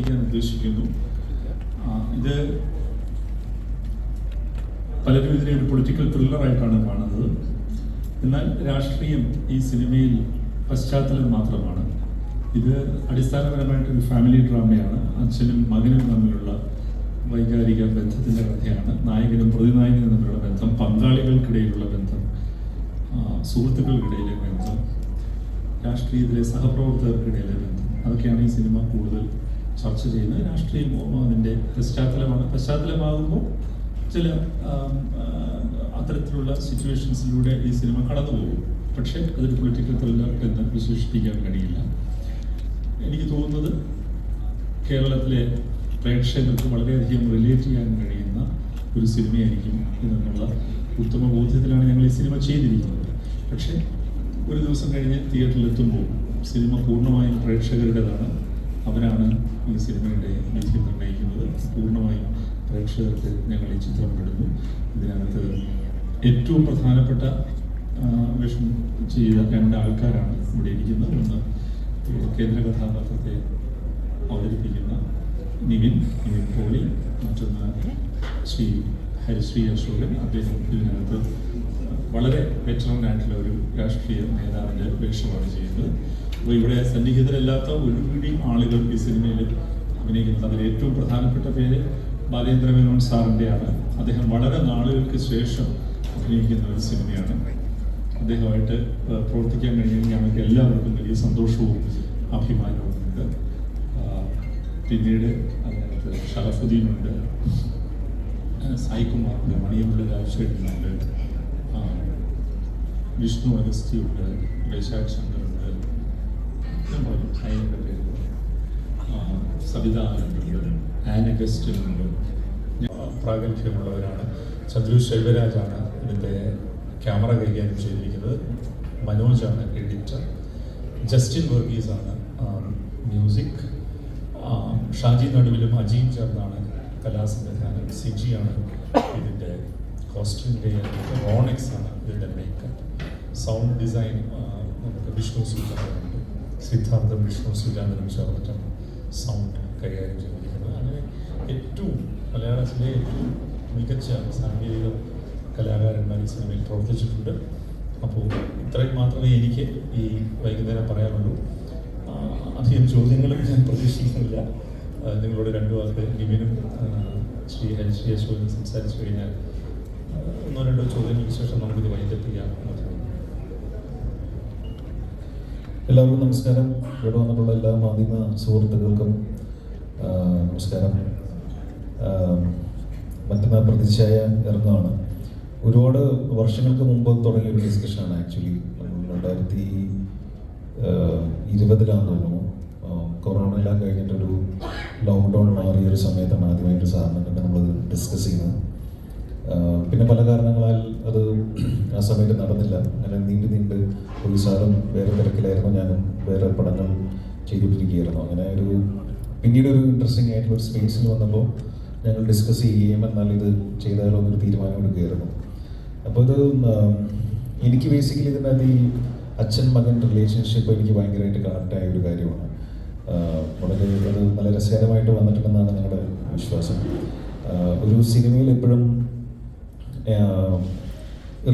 സംസാരിക്കാൻ ഉദ്ദേശിക്കുന്നു. ഇത് പലരും ഇതിനെ ഒരു പൊളിറ്റിക്കൽ ത്രില്ലറായിട്ടാണ് കാണുന്നത്. എന്നാൽ രാഷ്ട്രീയം ഈ സിനിമയിൽ പശ്ചാത്തലം മാത്രമാണ്. ഇത് അടിസ്ഥാനപരമായിട്ടൊരു ഫാമിലി ഡ്രാമയാണ്. അച്ഛനും മകനും തമ്മിലുള്ള വൈകാരിക ബന്ധത്തിൻ്റെ കഥയാണ്. നായകനും പ്രതിനായകനും തമ്മിലുള്ള ബന്ധം, പങ്കാളികൾക്കിടയിലുള്ള ബന്ധം, സുഹൃത്തുക്കൾക്കിടയിലെ ബന്ധം, രാഷ്ട്രീയത്തിലെ സഹപ്രവർത്തകർക്കിടയിലെ ബന്ധം, അതൊക്കെയാണ് ഈ സിനിമ കൂടുതൽ ചർച്ച ചെയ്യുന്നത്. രാഷ്ട്രീയം അതിൻ്റെ പശ്ചാത്തലമാകുമ്പോൾ ചില അത്തരത്തിലുള്ള സിറ്റുവേഷൻസിലൂടെ ഈ സിനിമ കടന്നു പോകും. പക്ഷേ അതൊരു പൊളിറ്റിക്കൽ ത്രില്ലർ എന്ന് വിശേഷിപ്പിക്കാൻ കഴിയില്ല. എനിക്ക് തോന്നുന്നത് കേരളത്തിലെ പ്രേക്ഷകർക്ക് വളരെയധികം റിലേറ്റ് ചെയ്യാൻ കഴിയുന്ന ഒരു സിനിമയായിരിക്കും ഇതെന്നുള്ള ഉത്തമ ബോധ്യത്തിലാണ് ഞങ്ങൾ ഈ സിനിമ ചെയ്തിരിക്കുന്നത്. പക്ഷേ ഒരു ദിവസം കഴിഞ്ഞ് തിയേറ്ററിലെത്തുമ്പോൾ സിനിമ പൂർണ്ണമായും പ്രേക്ഷകരുടേതാണ്. അവരാണ് ഈ സിനിമയുടെ വിധി നിർണ്ണയിക്കുന്നത്. പൂർണ്ണമായും പ്രേക്ഷകർക്ക് ഞങ്ങൾ ഈ ചിത്രം വിടുന്നു. ഇതിനകത്ത് ഏറ്റവും പ്രധാനപ്പെട്ട വേഷം ചെയ്ത രണ്ട് ആൾക്കാരാണ് ഇവിടെ ഇരിക്കുന്നത്. ഒന്ന് കേന്ദ്ര കഥാപാത്രത്തെ അവതരിപ്പിക്കുന്ന നിവിൻ പോളി, മറ്റൊന്ന് ശ്രീ ഹരിശ്രീ അശോകൻ. അദ്ദേഹം ഇതിനകത്ത് വളരെ വെറ്ററനായിട്ടുള്ള ഒരു രാഷ്ട്രീയ നേതാവിൻ്റെ വേഷമാണ് ചെയ്യുന്നത്. അപ്പോൾ ഇവിടെ സന്നിഹിതരല്ലാത്ത ഒരുപിടി ആളുകൾ ഈ സിനിമയിൽ അഭിനയിക്കുന്നത്. അതിൽ ഏറ്റവും പ്രധാനപ്പെട്ട പേര് ബാലേന്ദ്ര മേനോൻ സാറിൻ്റെയാണ്. അദ്ദേഹം വളരെ നാളുകൾക്ക് ശേഷം അഭിനയിക്കുന്ന ഒരു സിനിമയാണ്. അദ്ദേഹമായിട്ട് പ്രവർത്തിക്കാൻ കഴിഞ്ഞാൽ ഞങ്ങൾക്ക് എല്ലാവർക്കും വലിയ സന്തോഷവും അഭിമാനവും ഉണ്ട്. പിന്നീട് അതിനകത്ത് ഷറഫുദ്ദീനുണ്ട്, സായികുമാറുണ്ട്, മണിയമ്പുള്ള രാജശേഖരനുണ്ട്, വിഷ്ണു അഗസ്തിയുണ്ട്, വൈശാഖ് ശങ്കറുണ്ട്, ഹൈൻ്റെ പേര് സവിത ആനന്ദുണ്ട്, ആനഗസ്റ്റിനുണ്ട്. പ്രാഗൽഭ്യമുള്ളവരാണ്. ചന്ദ്രു ശൈവരാജാണ് ഇതിൻ്റെ ക്യാമറ കൈകാര്യം ചെയ്തിരിക്കുന്നത്. മനോജാണ് എഡിറ്റർ. ജസ്റ്റിൻ വർഗീസാണ് മ്യൂസിക്. ഷാജി നടുവിലും അജീം ചേർന്നാണ് കലാസംവിധാനം. സിജിയാണ് ഇതിൻ്റെ കോസ്റ്റ്യൂം കൈകാര്യം. റോണിക്സ് ആണ് ഇതിൻ്റെ മേക്കപ്പ്. സൗണ്ട് ഡിസൈൻ നമുക്ക് വിഷ്ണു സുജാതനുണ്ട്. സിദ്ധാർത്ഥം വിഷ്ണു സുജാതനും ചേർന്നിട്ടാണ് സൗണ്ട് കൈകാര്യം ചെയ്തിരിക്കുന്നത്. അങ്ങനെ ഏറ്റവും മലയാളത്തിലെ ഏറ്റവും മികച്ച സാങ്കേതിക കലാകാരന്മാർ ഈ സിനിമയിൽ പ്രവർത്തിച്ചിട്ടുണ്ട്. അപ്പോൾ ഇത്രയും മാത്രമേ എനിക്ക് ഈ വൈകുന്നേരം പറയാനുള്ളൂ. അധികം ചോദ്യങ്ങളും ഞാൻ പ്രതീക്ഷിക്കുന്നില്ല. നിങ്ങളോട് രണ്ടു വാക്ക് നിവിനും ശ്രീ ഹരിശ്രീ അശോകനും സംസാരിച്ചു കഴിഞ്ഞാൽ ഒന്നോ രണ്ടോ ചോദ്യങ്ങൾക്ക് ശേഷം നമുക്കിത് വൈൻഡപ്പ് ചെയ്യാം. എല്ലാവർക്കും നമസ്കാരം. ഇവിടെ വന്നിട്ടുള്ള എല്ലാ മാധ്യമ സുഹൃത്തുക്കൾക്കും നമസ്കാരം. മറ്റന്നാൾ പ്രതിച്ഛായ ഇറങ്ങുകയാണ്. ഒരുപാട് വർഷങ്ങൾക്ക് മുമ്പ് തുടങ്ങിയ ഒരു ഡിസ്കഷനാണ്. ആക്ച്വലി 2020 തോന്നുന്നു. കൊറോണ എല്ലാം കഴിഞ്ഞിട്ടൊരു ലോക്ക്ഡൗൺ മാറിയ ഒരു സമയത്താണ് ആദ്യമായിട്ട് സാറിനെ കണ്ട് നമ്മൾ ഡിസ്കസ് ചെയ്യുന്നത്. പിന്നെ പല കാരണങ്ങളാൽ അത് ആ സമയത്ത് നടന്നില്ല. അങ്ങനെ നീണ്ട് പോയി. സാറും വേറെ തിരക്കിലായിരുന്നു, ഞാനും വേറെ പടങ്ങൾ ചെയ്തുകൊണ്ടിരിക്കുകയായിരുന്നു. അങ്ങനെ പിന്നീട് ഒരു ഇൻട്രസ്റ്റിംഗ് ആയിട്ടുള്ള ഒരു സ്പേസിൽ വന്നപ്പോൾ ഞങ്ങൾ ഡിസ്കസ് ചെയ്യുകയും എന്നാൽ ഇത് ചെയ്താലോ എന്നൊരു തീരുമാനം എടുക്കുകയായിരുന്നു. അപ്പോൾ ഇത് എനിക്ക് ബേസിക്കലി ഇതിനകത്ത് ഈ അച്ഛൻ മകൻ റിലേഷൻഷിപ്പ് എനിക്ക് ഭയങ്കരമായിട്ട് കണക്റ്റായ ഒരു കാര്യമാണ്. വളരെ അത് നല്ല രസകരമായിട്ട് വന്നിട്ടുണ്ടെന്നാണ് ഞങ്ങളുടെ വിശ്വാസം. ഒരു സിനിമയിൽ എപ്പോഴും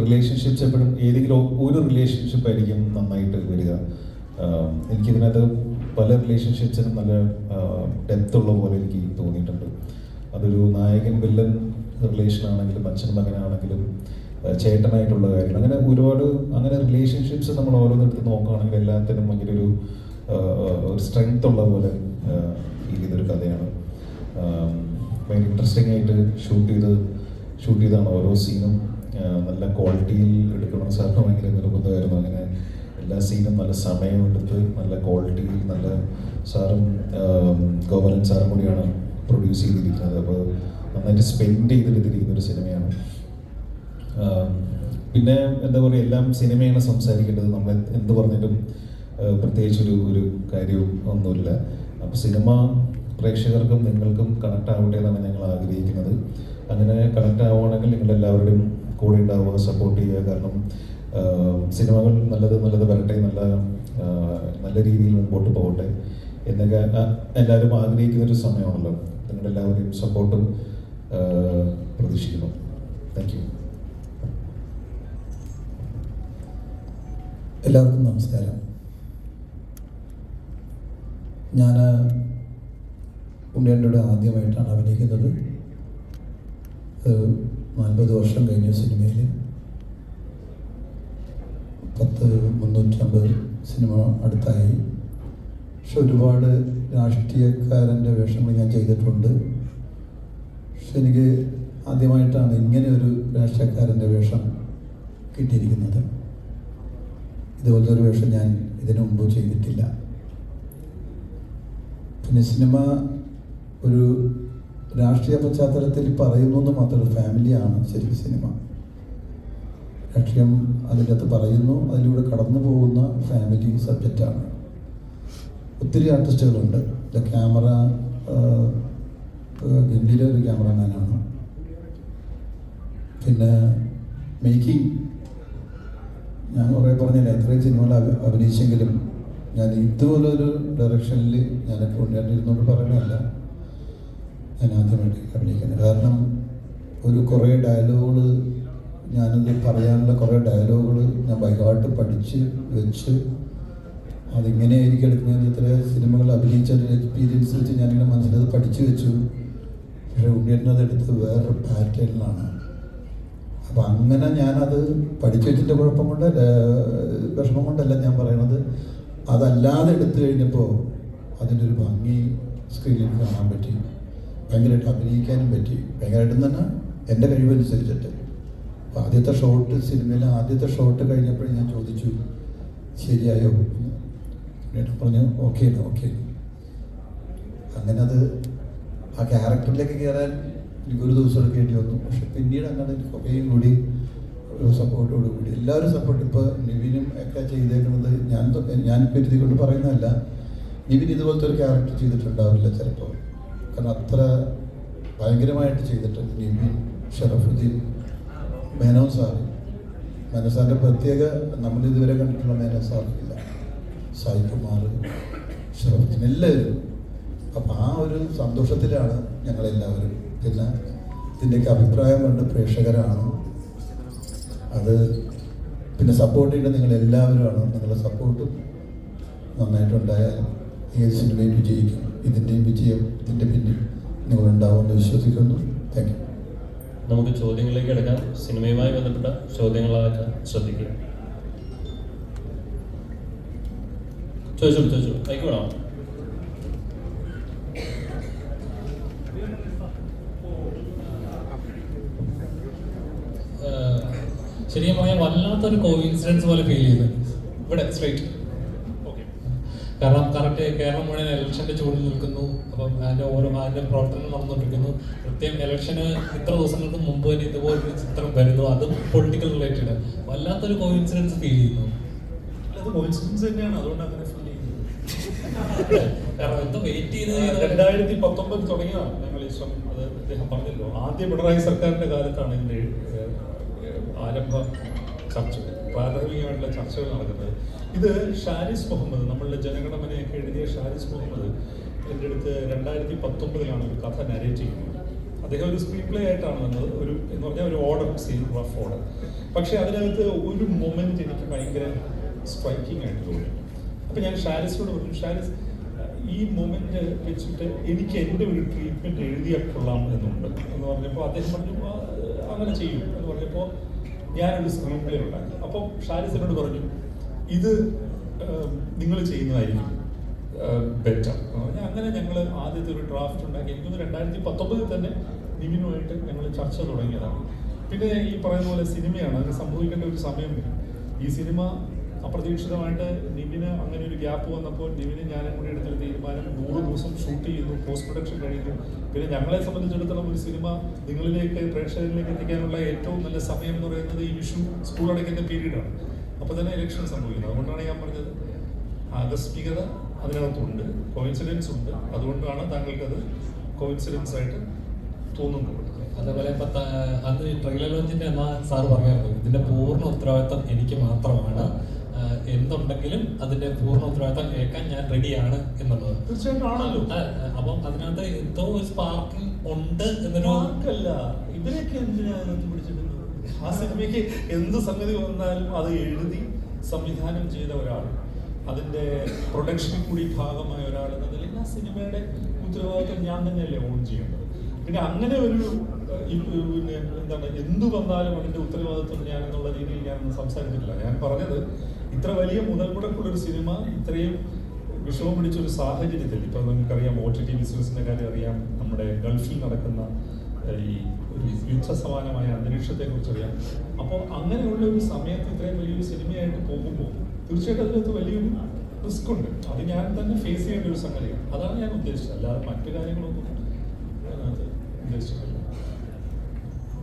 റിലേഷൻഷിപ്സ് എപ്പോഴും ഏതെങ്കിലും ഒരു റിലേഷൻഷിപ്പ് ആയിരിക്കും നന്നായിട്ട് വരിക. എനിക്കിതിനകത്ത് പല റിലേഷൻഷിപ്സിനും നല്ല ഡെപ്ത് ഉള്ള പോലെ എനിക്ക് തോന്നിയിട്ടുണ്ട്. അതൊരു നായകൻ വില്ലൻ റിലേഷൻ ആണെങ്കിലും അച്ഛൻ മകനാണെങ്കിലും ചേട്ടനായിട്ടുള്ള കാര്യങ്ങൾ, അങ്ങനെ ഒരുപാട് അങ്ങനെ റിലേഷൻഷിപ്സ് നമ്മൾ ഓരോന്നെടുത്ത് നോക്കുകയാണെങ്കിൽ എല്ലാത്തിനും ഭയങ്കര ഒരു സ്ട്രെങ്ത് ഉള്ള പോലെ ഫീൽ ചെയ്തൊരു കഥയാണ്. ഭയങ്കര ഇൻട്രസ്റ്റിംഗ് ആയിട്ട് ഷൂട്ട് ചെയ്താണ് ഓരോ സീനും. നല്ല ക്വാളിറ്റിയിൽ എടുക്കണം. സാറിന് ഭയങ്കര നിർബന്ധമായിരുന്നു. അങ്ങനെ എല്ലാ സീനും നല്ല സമയമെടുത്ത് നല്ല ക്വാളിറ്റിയിൽ നല്ല സാറും ഗോപാലൻ സാറും കൂടിയാണ് പ്രൊഡ്യൂസ് ചെയ്തിരിക്കുന്നത്. അപ്പോൾ നന്നായിട്ട് സ്പെൻഡ് ചെയ്തിരിക്കുന്ന ഒരു സിനിമയാണ്. പിന്നെ എന്താ പറയുക, എല്ലാം സിനിമയാണ് സംസാരിക്കേണ്ടത്. നമ്മൾ എന്ത് പറഞ്ഞിട്ടും പ്രത്യേകിച്ചൊരു കാര്യവും ഒന്നുമില്ല. അപ്പോൾ സിനിമ പ്രേക്ഷകർക്കും നിങ്ങൾക്കും കണക്ട് ആവട്ടെ എന്നാണ് ഞങ്ങൾ ആഗ്രഹിക്കുന്നത്. അങ്ങനെ കണക്ട് ആവുകയാണെങ്കിൽ നിങ്ങളെല്ലാവരുടെയും കൂടെ ഉണ്ടാവുക, സപ്പോർട്ട് ചെയ്യുക. കാരണം സിനിമകൾ നല്ലത് വരട്ടെ, നല്ല രീതിയിൽ മുമ്പോട്ട് പോകട്ടെ. എന്നൊക്കെ എല്ലാവരും ആഗ്രഹിക്കുന്നൊരു സമയമാണല്ലോ. നിങ്ങളുടെ എല്ലാവരുടെയും സപ്പോർട്ടും പ്രതീക്ഷിക്കുന്നു. Thank you. എല്ലാവർക്കും നമസ്കാരം. ഞാൻ ഉണ്ണിയേട്ടനോട് ആദ്യമായിട്ടാണ് അഭിനയിക്കുന്നത്. 40 വർഷം കഴിഞ്ഞ സിനിമയിൽ 350 സിനിമ അടുത്തായി. പക്ഷെ ഒരുപാട് രാഷ്ട്രീയക്കാരൻ്റെ വേഷങ്ങൾ ഞാൻ ചെയ്തിട്ടുണ്ട്. പക്ഷെ എനിക്ക് ആദ്യമായിട്ടാണ് ഇങ്ങനെ ഒരു രാഷ്ട്രീയക്കാരൻ്റെ വേഷം കിട്ടിയിരിക്കുന്നത്. ഇതുപോലത്തെ ഒരു വേഷം ഞാൻ ഇതിനു മുമ്പ് ചെയ്തിട്ടില്ല. പിന്നെ സിനിമ ഒരു രാഷ്ട്രീയ പശ്ചാത്തലത്തിൽ പറയുന്നു എന്ന് മാത്രമല്ല, ഫാമിലിയാണ് ശരിക്കും സിനിമ. രാഷ്ട്രീയം അതിൻ്റെ അകത്ത് പറയുന്നു, അതിലൂടെ കടന്നു പോകുന്ന ഫാമിലി സബ്ജക്റ്റാണ്. ഒത്തിരി ആർട്ടിസ്റ്റുകളുണ്ട്. ക്യാമറ ഗംഭീര ഒരു ക്യാമറമാനാണ്. പിന്നെ മേക്കിംഗ് ഞാൻ കുറേ പറഞ്ഞില്ല, എത്രയും സിനിമകൾ അഭിനയിച്ചെങ്കിലും ഞാൻ ഇതുപോലൊരു ഡയറക്ഷനിൽ ഞാനൊക്കെ ഉണ്ടായിരുന്നുകൊണ്ട് പറയുന്നതല്ല, ഞാൻ ആദ്യമായിട്ട് അഭിനയിക്കുന്നത്. കാരണം കുറേ ഡയലോഗുകൾ ഞാനത് പറയാനുള്ള കുറേ ഡയലോഗുകൾ ഞാൻ ബൈഹാർട്ട് പഠിച്ച് വെച്ച് അതിങ്ങനെയായിരിക്കും എടുക്കുന്നത്. ഇത്ര സിനിമകൾ അഭിനയിച്ച എക്സ്പീരിയൻസ് വെച്ച് ഞാനിങ്ങനെ മനസ്സിലത് പഠിച്ചു വെച്ചു. പക്ഷേ ഉണ്ണിയേട്ടനത് എടുത്ത് വേറൊരു പാറ്റേണിലാണ്. അപ്പം അങ്ങനെ ഞാനത് പഠിച്ചു വെച്ചിൻ്റെ കുഴപ്പം കൊണ്ട് വിഷമം കൊണ്ടല്ല ഞാൻ പറയണത്. അതല്ലാതെ എടുത്തു കഴിഞ്ഞപ്പോൾ അതിൻ്റെ ഒരു ഭംഗി സ്ക്രീനിൽ കാണാൻ പറ്റി. ഭയങ്കരമായിട്ട് അഭിനയിക്കാനും പറ്റി. ഭയങ്കരമായിട്ടും തന്നെ എൻ്റെ കഴിവനുസരിച്ചിട്ട്. അപ്പോൾ ആദ്യത്തെ ഷോട്ട്, സിനിമയിലെ ആദ്യത്തെ ഷോട്ട് കഴിഞ്ഞപ്പോൾ ഞാൻ ചോദിച്ചു ശരിയായോ? എന്നിട്ട് പറഞ്ഞു ഓക്കെ. അങ്ങനെ അത് ആ ക്യാരക്ടറിലേക്ക് കയറാൻ എനിക്കൊരു ദിവസം എടുക്കേണ്ടി വന്നു. പക്ഷെ പിന്നീട് അങ്ങനെ കുറേയും കൂടി ഒരു സപ്പോർട്ടോടുകൂടി എല്ലാവരും സപ്പോർട്ട്. ഇപ്പോൾ നിവിനും ഒക്കെ ചെയ്തേക്കുന്നത് ഞാൻ കരുതി കൊണ്ട് പറയുന്നതല്ല, നിവിൻ ഇതുപോലത്തെ ഒരു ക്യാരക്ടർ ചെയ്തിട്ടുണ്ടാവില്ല ചിലപ്പോൾ. കാരണം അത്ര ഭയങ്കരമായിട്ട് ചെയ്തിട്ടുണ്ട് നിവിൻ, ഷറഫുദ്ദീൻ, മേനോൻ സാറിൻ്റെ പ്രത്യേക നമ്മളിതുവരെ കണ്ടിട്ടുള്ള മേനോൻ സാറില്ല, സായികുമാർ, ഷറഫുദ്ദീൻ എല്ലാവരും. അപ്പം ആ ഒരു സന്തോഷത്തിലാണ് ഞങ്ങളെല്ലാവരും. പിന്നെ ഇതിൻ്റെയൊക്കെ അഭിപ്രായം കണ്ട് പ്രേക്ഷകരാണ് അത്. പിന്നെ സപ്പോർട്ട് ചെയ്യുന്നത് നിങ്ങളെല്ലാവരുമാണ്. നിങ്ങളുടെ സപ്പോർട്ടും നന്നായിട്ടുണ്ടായാൽ ഏത് സിനിമയും വിജയിക്കും. ഇതിൻ്റെയും വിജയം ഇതിൻ്റെ പിന്നിൽ നിങ്ങളുണ്ടാവുമെന്ന് വിശ്വസിക്കുന്നു. Thank you. നമുക്ക് ചോദ്യങ്ങളിലേക്ക് എടുക്കാം. സിനിമയുമായി ബന്ധപ്പെട്ട ചോദ്യങ്ങളായിട്ട് ശ്രദ്ധിക്കുക. ചോദിച്ചോളൂ. മൈക്ക് വേണോ? ശരിക്കും പറഞ്ഞാൽ വല്ലാത്തൊരു കോയിൻസിഡൻസ് പോലെ ഫീൽ ചെയ്തു ഇവിടെ സ്ട്രൈറ്റ്. ഓക്കെ, കാരണം കറക്റ്റ് കേരളം മുഴുവൻ ഇലക്ഷൻ്റെ ചൂടിൽ നിൽക്കുന്നു. അപ്പം അതിൻ്റെ പ്രവർത്തനം നടന്നുകൊണ്ടിരിക്കുന്നു. കൃത്യം ഇലക്ഷന് ഇത്ര ദിവസങ്ങൾക്ക് മുമ്പ് തന്നെ ഇതുപോലൊരു ചിത്രം വരുന്നു, അതും പൊളിറ്റിക്കൽ റിലേറ്റഡ്. വല്ലാത്തൊരു കോയിൻസിഡൻസ് ഫീൽ ചെയ്യുന്നു. അത് കോയിൻസിഡൻസ് തന്നെയാണ്. അതുകൊണ്ട് അങ്ങനെ ഫീൽ ചെയ്യുന്നത്. കാരണം എന്തോ വെയിറ്റ് ചെയ്ത് 2019 തുടങ്ങിയതാണ് ഞങ്ങൾ ഈ ശ്രമം. അത് അദ്ദേഹം പറഞ്ഞല്ലോ, ആദ്യ പിണറായി സർക്കാരിൻ്റെ കാലത്താണ് ഇതിൻ്റെ ആരംഭ ചർച്ചകൾ, പ്രാഥമികമായിട്ടുള്ള ചർച്ചകൾ നടക്കുന്നത്. ഇത് ഷാരിസ് മുഹമ്മദ്, നമ്മളുടെ ജനഗണമനയൊക്കെ എഴുതിയ ഷാരിസ് മുഹമ്മദ് എൻ്റെ അടുത്ത് 2019 ഒരു കഥ നരേറ്റ് ചെയ്യുന്നത്. അദ്ദേഹം ഒരു സ്ക്രീൻ പ്ലേ ആയിട്ടാണ് വന്നത്. എന്ന് പറഞ്ഞാൽ ഒരു ഓർഡർ, സീൻ, റഫ് ഓർഡർ. പക്ഷേ അതിനകത്ത് ഒരു മൊമെന്റ് എനിക്ക് ഭയങ്കര സ്ട്രൈക്കിംഗ് ആയിട്ട് തോന്നി. അപ്പം ഞാൻ ഷാരിസിനോട് പറഞ്ഞു, ഷാരിസ്, ഈ മൊമെന്റ് വെച്ചിട്ട് എനിക്ക് എൻ്റെ ഒരു ട്രീറ്റ്മെൻറ്റ് എഴുതിയാൽ കൊള്ളാം എന്നുണ്ട് എന്ന് പറഞ്ഞപ്പോൾ അദ്ദേഹം പറഞ്ഞു അങ്ങനെ ചെയ്യും എന്ന് പറഞ്ഞപ്പോൾ ഞാനൊരു സ്ക്രീൻ പ്ലേ ഉണ്ടാക്കി. അപ്പം ഷാരിസിനോട് പറഞ്ഞു, ഇത് നിങ്ങൾ ചെയ്യുന്നതായിരിക്കും ബെറ്റർ. അങ്ങനെ ഞങ്ങൾ ആദ്യത്തെ ഒരു ഡ്രാഫ്റ്റ് ഉണ്ടാക്കി. എനിക്കൊന്ന് 2019 തന്നെ നിവിനുമായിട്ട് ഞങ്ങൾ ചർച്ച തുടങ്ങിയതാണ്. പിന്നെ ഈ പറയുന്ന പോലെ സിനിമയാണ്, അതിന് സംഭവിക്കേണ്ട ഒരു സമയം വരും. ഈ സിനിമ അപ്രതീക്ഷിതമായിട്ട് നിവിന് അങ്ങനെ ഒരു ഗ്യാപ്പ് വന്നപ്പോൾ നിവിന് ഞാനും കൂടി എടുത്തൊരു തീരുമാനം, 100 ദിവസം ഷൂട്ട് ചെയ്യുന്നു, പോസ്റ്റ് പ്രൊഡക്ഷൻ കഴിയുന്നു. പിന്നെ ഞങ്ങളെ സംബന്ധിച്ചിടത്തോളം ഒരു സിനിമ നിങ്ങളിലേക്ക്, പ്രേക്ഷകരിലേക്ക് എത്തിക്കാനുള്ള ഏറ്റവും നല്ല സമയം എന്ന് പറയുന്നത് ഈ വിഷു, സ്കൂൾ അടയ്ക്കുന്ന പീരീഡാണ്. അപ്പോൾ തന്നെ ഇലക്ഷൻ സംഭവിക്കുന്നത്. അതുകൊണ്ടാണ് ഞാൻ പറഞ്ഞത് ആകസ്മികത അതിനകത്തുണ്ട്, കോയിൻസിഡൻസ് ഉണ്ട്. അതുകൊണ്ടാണ് താങ്കൾക്കത് കോയിൻസിഡൻസ് ആയിട്ട് തോന്നുന്നത്. അതേപോലെ അന്ന് ട്രെയിലർ ലോഞ്ചിന്റെ എന്നാ സാറ് പറയാറുണ്ട്, ഇതിന്റെ പൂർണ്ണ ഉത്തരവാദിത്തം എനിക്ക് മാത്രമാണ്. എന്തുണ്ടെങ്കിലും അതിന്റെ പൂർണ്ണ ഉത്തരവാദിത്തം ഏൽക്കാൻ ഞാൻ റെഡിയാണ് എന്നുള്ളത്. തീർച്ചയായിട്ടും ആണല്ലോ. അപ്പം അതിനകത്ത് എന്തോ ഒരു സ്പാർക്കിംഗ് ഉണ്ട് എന്നൊരു വാക്കല്ല. ഇവരൊക്കെ എന്തിനാണ് പിടിച്ചിട്ടുള്ളത്? ആ സിനിമയ്ക്ക് എന്ത് സംഗതി വന്നാലും അത് എഴുതി സംവിധാനം ചെയ്ത ഒരാൾ, അതിന്റെ പ്രൊഡക്ഷനിൽ കൂടി ഭാഗമായ ഒരാൾ എന്ന നിലയിൽ ആ സിനിമയുടെ ഉത്തരവാദിത്തം ഞാൻ തന്നെയല്ലേ ഓൺ ചെയ്യേണ്ടത്. പിന്നെ അങ്ങനെ ഒരു പിന്നെ എന്താണ്, എന്തു വന്നാലും അതിന്റെ ഉത്തരവാദിത്വം ഞാൻ എന്നുള്ള രീതിയിൽ ഞാൻ സംസാരിച്ചിട്ടില്ല. ഞാൻ പറഞ്ഞത് ഇത്ര വലിയ മുതൽ മുടക്കുള്ളൊരു സിനിമ ഇത്രയും വിഷമം പിടിച്ചൊരു സാഹചര്യത്തിൽ, ഇപ്പൊ നമുക്കറിയാം OTT ബിസിനസിന്റെ കാര്യം അറിയാം, നമ്മുടെ ഗൾഫിൽ നടക്കുന്ന ഈ ഒരു യുദ്ധസമാനമായ അന്തരീക്ഷത്തെ കുറിച്ച് അറിയാം. അപ്പോൾ അങ്ങനെയുള്ള ഒരു സമയത്ത് ഇത്രയും വലിയൊരു സിനിമയായിട്ട് പോകുമ്പോൾ തീർച്ചയായിട്ടും അതിനകത്ത് വലിയൊരു റിസ്ക് ഉണ്ട്. അത് ഞാൻ തന്നെ ഫേസ് ചെയ്യേണ്ട ഒരു സംഗതിയാണ്. അതാണ് ഞാൻ ഉദ്ദേശിച്ചത്, അല്ലാതെ മറ്റു കാര്യങ്ങളൊന്നും അതിനകത്ത് ഉദ്ദേശിച്ചിട്ടില്ല.